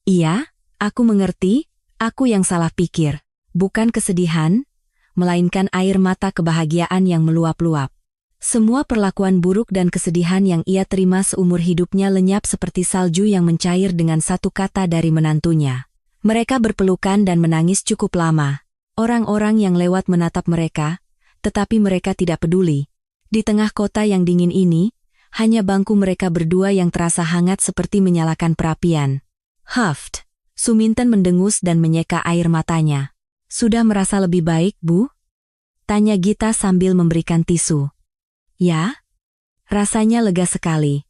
Iya, aku mengerti, aku yang salah pikir. Bukan kesedihan, melainkan air mata kebahagiaan yang meluap-luap. Semua perlakuan buruk dan kesedihan yang ia terima seumur hidupnya lenyap seperti salju yang mencair dengan satu kata dari menantunya. Mereka berpelukan dan menangis cukup lama. Orang-orang yang lewat menatap mereka, tetapi mereka tidak peduli. Di tengah kota yang dingin ini, hanya bangku mereka berdua yang terasa hangat seperti menyalakan perapian. Haft. Suminten mendengus dan menyeka air matanya. Sudah merasa lebih baik, Bu? Tanya Gita sambil memberikan tisu. Ya? Rasanya lega sekali.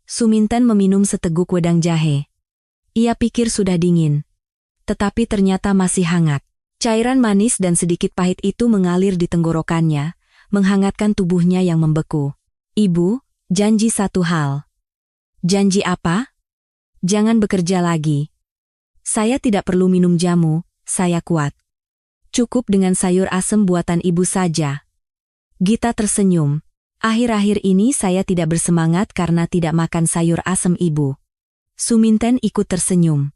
Suminten meminum seteguk wedang jahe. Ia pikir sudah dingin. Tetapi ternyata masih hangat. Cairan manis dan sedikit pahit itu mengalir di tenggorokannya, menghangatkan tubuhnya yang membeku. Ibu, janji satu hal. Janji apa? Jangan bekerja lagi. Saya tidak perlu minum jamu, saya kuat. Cukup dengan sayur asem buatan ibu saja. Gita tersenyum. Akhir-akhir ini saya tidak bersemangat karena tidak makan sayur asem ibu. Suminten ikut tersenyum.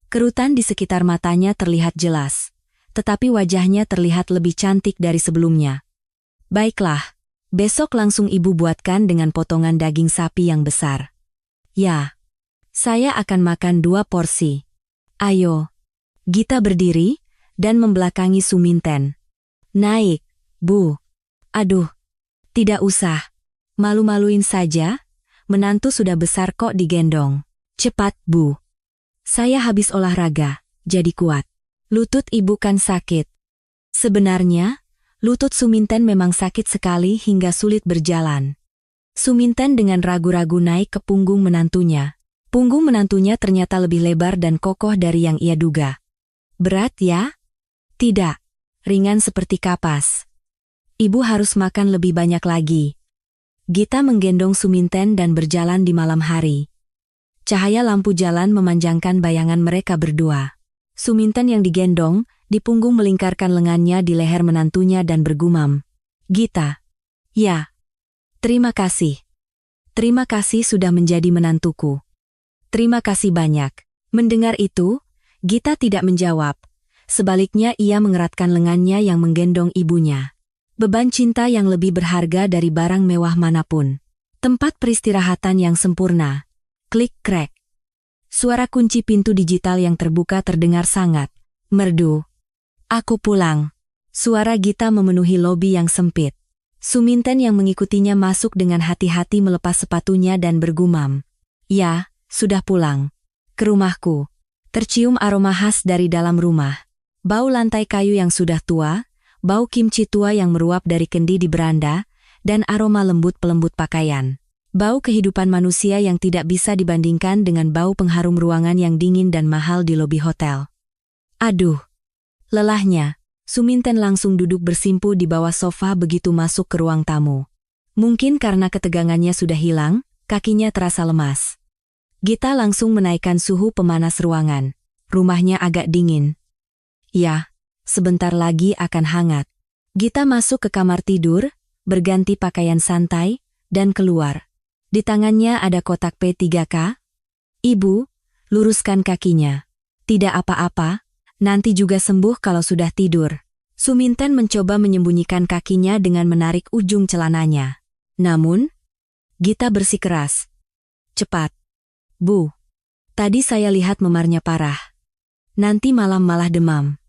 Kerutan di sekitar matanya terlihat jelas, tetapi wajahnya terlihat lebih cantik dari sebelumnya. Baiklah, besok langsung ibu buatkan dengan potongan daging sapi yang besar. Ya, saya akan makan 2 porsi. Ayo. Gita berdiri dan membelakangi Suminten. Naik, Bu. Aduh, tidak usah. Malu-maluin saja, menantu sudah besar kok digendong. Cepat, Bu. Saya habis olahraga, jadi kuat. Lutut ibu kan sakit. Sebenarnya, lutut Suminten memang sakit sekali hingga sulit berjalan. Suminten dengan ragu-ragu naik ke punggung menantunya. Punggung menantunya ternyata lebih lebar dan kokoh dari yang ia duga. Berat ya? Tidak. Ringan seperti kapas. Ibu harus makan lebih banyak lagi. Gita menggendong Suminten dan berjalan di malam hari. Cahaya lampu jalan memanjangkan bayangan mereka berdua. Suminten yang digendong, di punggung melingkarkan lengannya di leher menantunya dan bergumam. Gita. Ya. Terima kasih. Terima kasih sudah menjadi menantuku. Terima kasih banyak. Mendengar itu, Gita tidak menjawab. Sebaliknya ia mengeratkan lengannya yang menggendong ibunya. Beban cinta yang lebih berharga dari barang mewah manapun. Tempat peristirahatan yang sempurna. Klik-krek. Suara kunci pintu digital yang terbuka terdengar sangat merdu. Aku pulang. Suara Gita memenuhi lobi yang sempit. Suminten yang mengikutinya masuk dengan hati-hati melepas sepatunya dan bergumam. Ya, sudah pulang. Ke rumahku. Tercium aroma khas dari dalam rumah. Bau lantai kayu yang sudah tua, bau kimchi tua yang meruap dari kendi di beranda, dan aroma lembut pelembut pakaian. Bau kehidupan manusia yang tidak bisa dibandingkan dengan bau pengharum ruangan yang dingin dan mahal di lobi hotel. Aduh. Lelahnya, Suminten langsung duduk bersimpu di bawah sofa begitu masuk ke ruang tamu. Mungkin karena ketegangannya sudah hilang, kakinya terasa lemas. Gita langsung menaikkan suhu pemanas ruangan. Rumahnya agak dingin. Ya, sebentar lagi akan hangat. Gita masuk ke kamar tidur, berganti pakaian santai, dan keluar. Di tangannya ada kotak P3K. Ibu, luruskan kakinya. Tidak apa-apa. Nanti juga sembuh kalau sudah tidur. Suminten mencoba menyembunyikan kakinya dengan menarik ujung celananya. Namun, Gita bersikeras. Cepat. Bu. Tadi saya lihat memarnya parah. Nanti malam malah demam.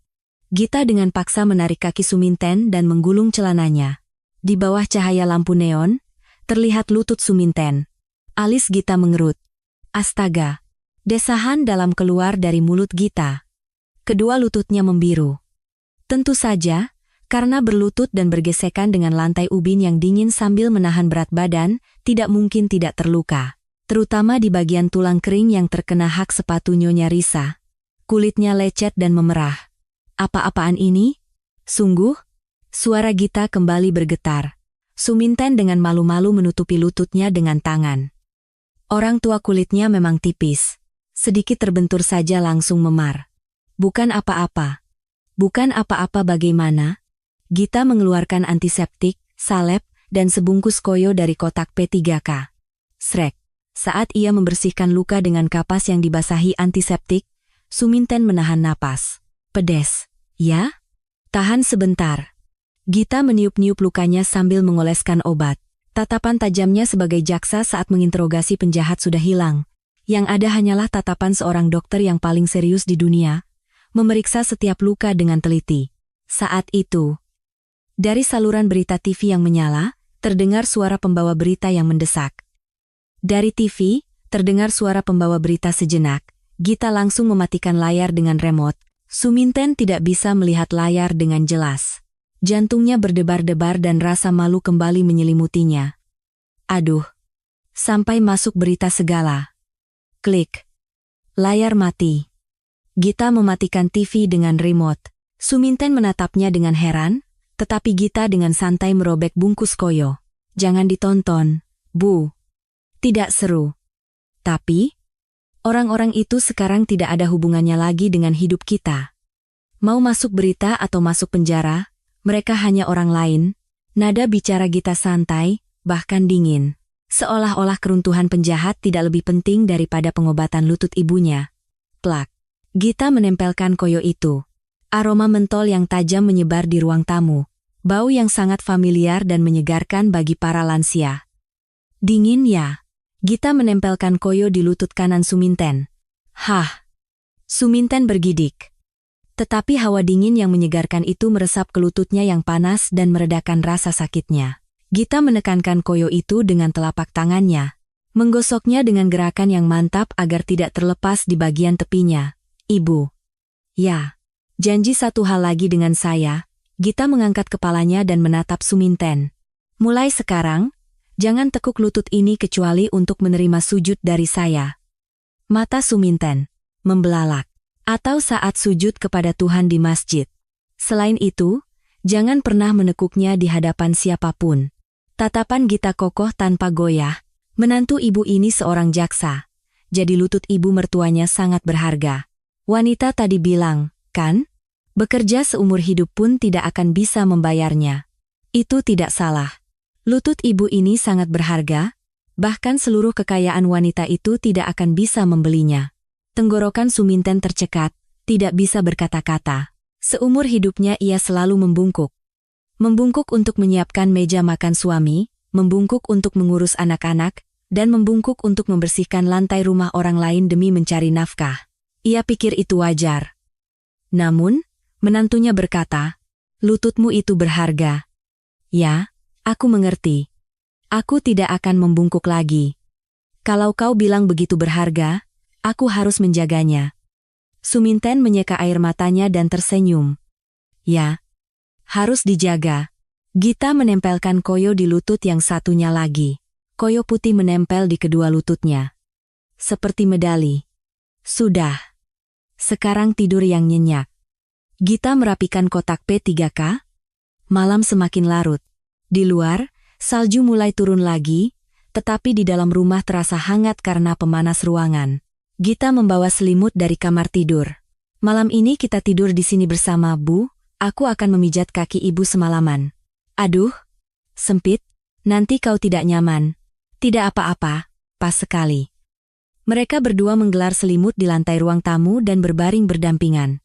Gita dengan paksa menarik kaki Suminten dan menggulung celananya. Di bawah cahaya lampu neon, terlihat lutut Suminten. Alis Gita mengerut. Astaga. Desahan dalam keluar dari mulut Gita. Kedua lututnya membiru. Tentu saja, karena berlutut dan bergesekan dengan lantai ubin yang dingin sambil menahan berat badan, tidak mungkin tidak terluka. Terutama di bagian tulang kering yang terkena hak sepatu Nyonya Risa. Kulitnya lecet dan memerah. Apa-apaan ini? Sungguh? Suara Gita kembali bergetar. Suminten dengan malu-malu menutupi lututnya dengan tangan. Orang tua kulitnya memang tipis. Sedikit terbentur saja langsung memar. Bukan apa-apa. Bukan apa-apa bagaimana? Gita mengeluarkan antiseptik, salep, dan sebungkus koyo dari kotak P3K. Srek. Saat ia membersihkan luka dengan kapas yang dibasahi antiseptik, Suminten menahan napas. Pedes. Ya? Tahan sebentar. Gita meniup-niup lukanya sambil mengoleskan obat. Tatapan tajamnya sebagai jaksa saat menginterogasi penjahat sudah hilang. Yang ada hanyalah tatapan seorang dokter yang paling serius di dunia, memeriksa setiap luka dengan teliti. Saat itu, dari saluran berita TV yang menyala, terdengar suara pembawa berita yang mendesak. Dari TV, terdengar suara pembawa berita sejenak. Gita langsung mematikan layar dengan remote. Suminten tidak bisa melihat layar dengan jelas. Jantungnya berdebar-debar dan rasa malu kembali menyelimutinya. Aduh, sampai masuk berita segala. Klik. Layar mati. Gita mematikan TV dengan remote. Suminten menatapnya dengan heran, tetapi Gita dengan santai merobek bungkus koyo. Jangan ditonton, Bu. Tidak seru. Tapi, orang-orang itu sekarang tidak ada hubungannya lagi dengan hidup kita. Mau masuk berita atau masuk penjara, mereka hanya orang lain. Nada bicara Gita santai, bahkan dingin. Seolah-olah keruntuhan penjahat tidak lebih penting daripada pengobatan lutut ibunya. Plak. Gita menempelkan koyo itu. Aroma mentol yang tajam menyebar di ruang tamu. Bau yang sangat familiar dan menyegarkan bagi para lansia. Dingin ya? Gita menempelkan koyo di lutut kanan Suminten. Hah? Suminten bergidik. Tetapi hawa dingin yang menyegarkan itu meresap ke lututnya yang panas dan meredakan rasa sakitnya. Gita menekankan koyo itu dengan telapak tangannya. Menggosoknya dengan gerakan yang mantap agar tidak terlepas di bagian tepinya. Ibu. Ya. Janji satu hal lagi dengan saya. Gita mengangkat kepalanya dan menatap Suminten. Mulai sekarang, jangan tekuk lutut ini kecuali untuk menerima sujud dari saya. Mata Suminten membelalak. Atau saat sujud kepada Tuhan di masjid. Selain itu, jangan pernah menekuknya di hadapan siapapun. Tatapan Gita kokoh tanpa goyah. Menantu ibu ini seorang jaksa. Jadi lutut ibu mertuanya sangat berharga. Wanita tadi bilang, kan? Bekerja seumur hidup pun tidak akan bisa membayarnya. Itu tidak salah. Lutut ibu ini sangat berharga, bahkan seluruh kekayaan wanita itu tidak akan bisa membelinya. Tenggorokan Suminten tercekat, tidak bisa berkata-kata. Seumur hidupnya ia selalu membungkuk. Membungkuk untuk menyiapkan meja makan suami, membungkuk untuk mengurus anak-anak, dan membungkuk untuk membersihkan lantai rumah orang lain demi mencari nafkah. Ia pikir itu wajar. Namun, menantunya berkata, "Lututmu itu berharga." "Ya, aku mengerti. Aku tidak akan membungkuk lagi. Kalau kau bilang begitu berharga, aku harus menjaganya." Suminten menyeka air matanya dan tersenyum. "Ya, harus dijaga." Gita menempelkan koyo di lutut yang satunya lagi. Koyo putih menempel di kedua lututnya. Seperti medali. "Sudah. Sekarang tidur yang nyenyak." Gita merapikan kotak P3K. Malam semakin larut. Di luar, salju mulai turun lagi, tetapi di dalam rumah terasa hangat karena pemanas ruangan. Gita membawa selimut dari kamar tidur. "Malam ini kita tidur di sini bersama, Bu. Aku akan memijat kaki Ibu semalaman." "Aduh, sempit. Nanti kau tidak nyaman." "Tidak apa-apa, pas sekali." Mereka berdua menggelar selimut di lantai ruang tamu dan berbaring berdampingan.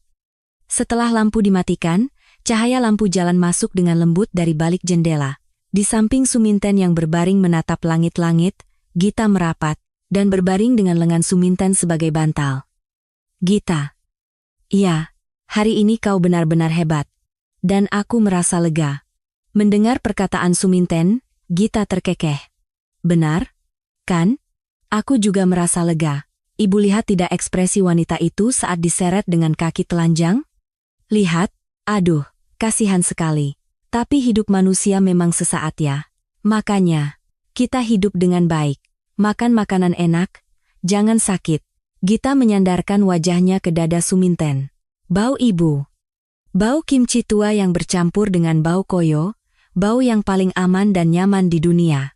Setelah lampu dimatikan, cahaya lampu jalan masuk dengan lembut dari balik jendela. Di samping Suminten yang berbaring menatap langit-langit, Gita merapat dan berbaring dengan lengan Suminten sebagai bantal. "Gita. Iya, hari ini kau benar-benar hebat. Dan aku merasa lega." Mendengar perkataan Suminten, Gita terkekeh. "Benar? Kan? Aku juga merasa lega." Ibu lihat tidak ekspresi wanita itu saat diseret dengan kaki telanjang? "Lihat, aduh, kasihan sekali. Tapi hidup manusia memang sesaat ya. Makanya, kita hidup dengan baik. Makan makanan enak, jangan sakit." Gita menyandarkan wajahnya ke dada Suminten. Bau ibu. Bau kimchi tua yang bercampur dengan bau koyo, bau yang paling aman dan nyaman di dunia.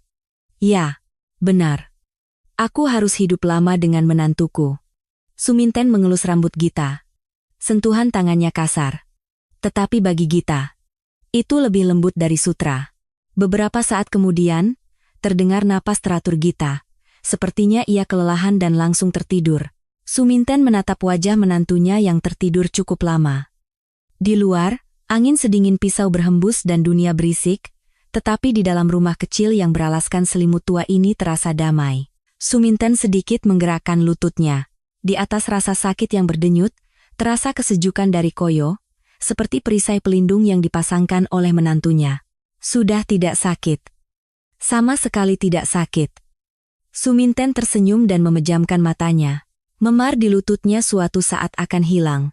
"Ya, benar. Aku harus hidup lama dengan menantuku." Suminten mengelus rambut Gita. Sentuhan tangannya kasar. Tetapi bagi Gita, itu lebih lembut dari sutra. Beberapa saat kemudian, terdengar napas teratur Gita. Sepertinya ia kelelahan dan langsung tertidur. Suminten menatap wajah menantunya yang tertidur cukup lama. Di luar, angin sedingin pisau berhembus dan dunia berisik, tetapi di dalam rumah kecil yang beralaskan selimut tua ini terasa damai. Suminten sedikit menggerakkan lututnya. Di atas rasa sakit yang berdenyut, terasa kesejukan dari koyo, seperti perisai pelindung yang dipasangkan oleh menantunya. Sudah tidak sakit. Sama sekali tidak sakit. Suminten tersenyum dan memejamkan matanya. Memar di lututnya suatu saat akan hilang.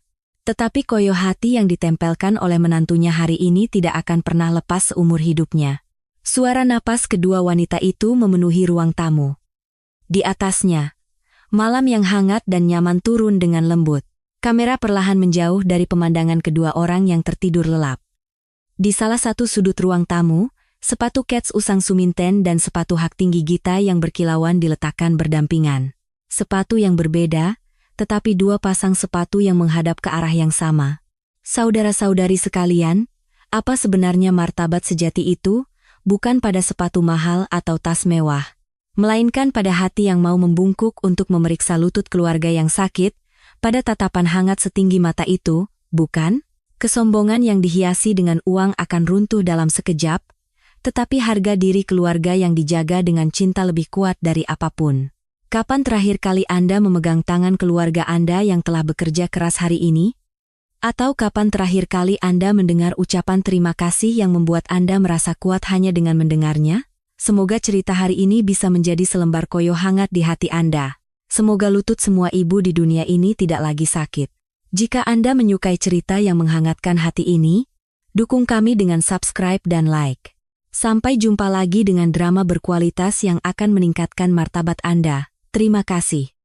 Tetapi koyo hati yang ditempelkan oleh menantunya hari ini tidak akan pernah lepas seumur hidupnya. Suara napas kedua wanita itu memenuhi ruang tamu. Di atasnya, malam yang hangat dan nyaman turun dengan lembut. Kamera perlahan menjauh dari pemandangan kedua orang yang tertidur lelap. Di salah satu sudut ruang tamu, sepatu kets usang Suminten dan sepatu hak tinggi Gita yang berkilauan diletakkan berdampingan. Sepatu yang berbeda, tetapi dua pasang sepatu yang menghadap ke arah yang sama. Saudara-saudari sekalian, apa sebenarnya martabat sejati itu? Bukan pada sepatu mahal atau tas mewah, melainkan pada hati yang mau membungkuk untuk memeriksa lutut keluarga yang sakit, pada tatapan hangat setinggi mata itu, bukan? Kesombongan yang dihiasi dengan uang akan runtuh dalam sekejap, tetapi harga diri keluarga yang dijaga dengan cinta lebih kuat dari apapun. Kapan terakhir kali Anda memegang tangan keluarga Anda yang telah bekerja keras hari ini? Atau kapan terakhir kali Anda mendengar ucapan terima kasih yang membuat Anda merasa kuat hanya dengan mendengarnya? Semoga cerita hari ini bisa menjadi selembar koyo hangat di hati Anda. Semoga lutut semua ibu di dunia ini tidak lagi sakit. Jika Anda menyukai cerita yang menghangatkan hati ini, dukung kami dengan subscribe dan like. Sampai jumpa lagi dengan drama berkualitas yang akan meningkatkan martabat Anda. Terima kasih.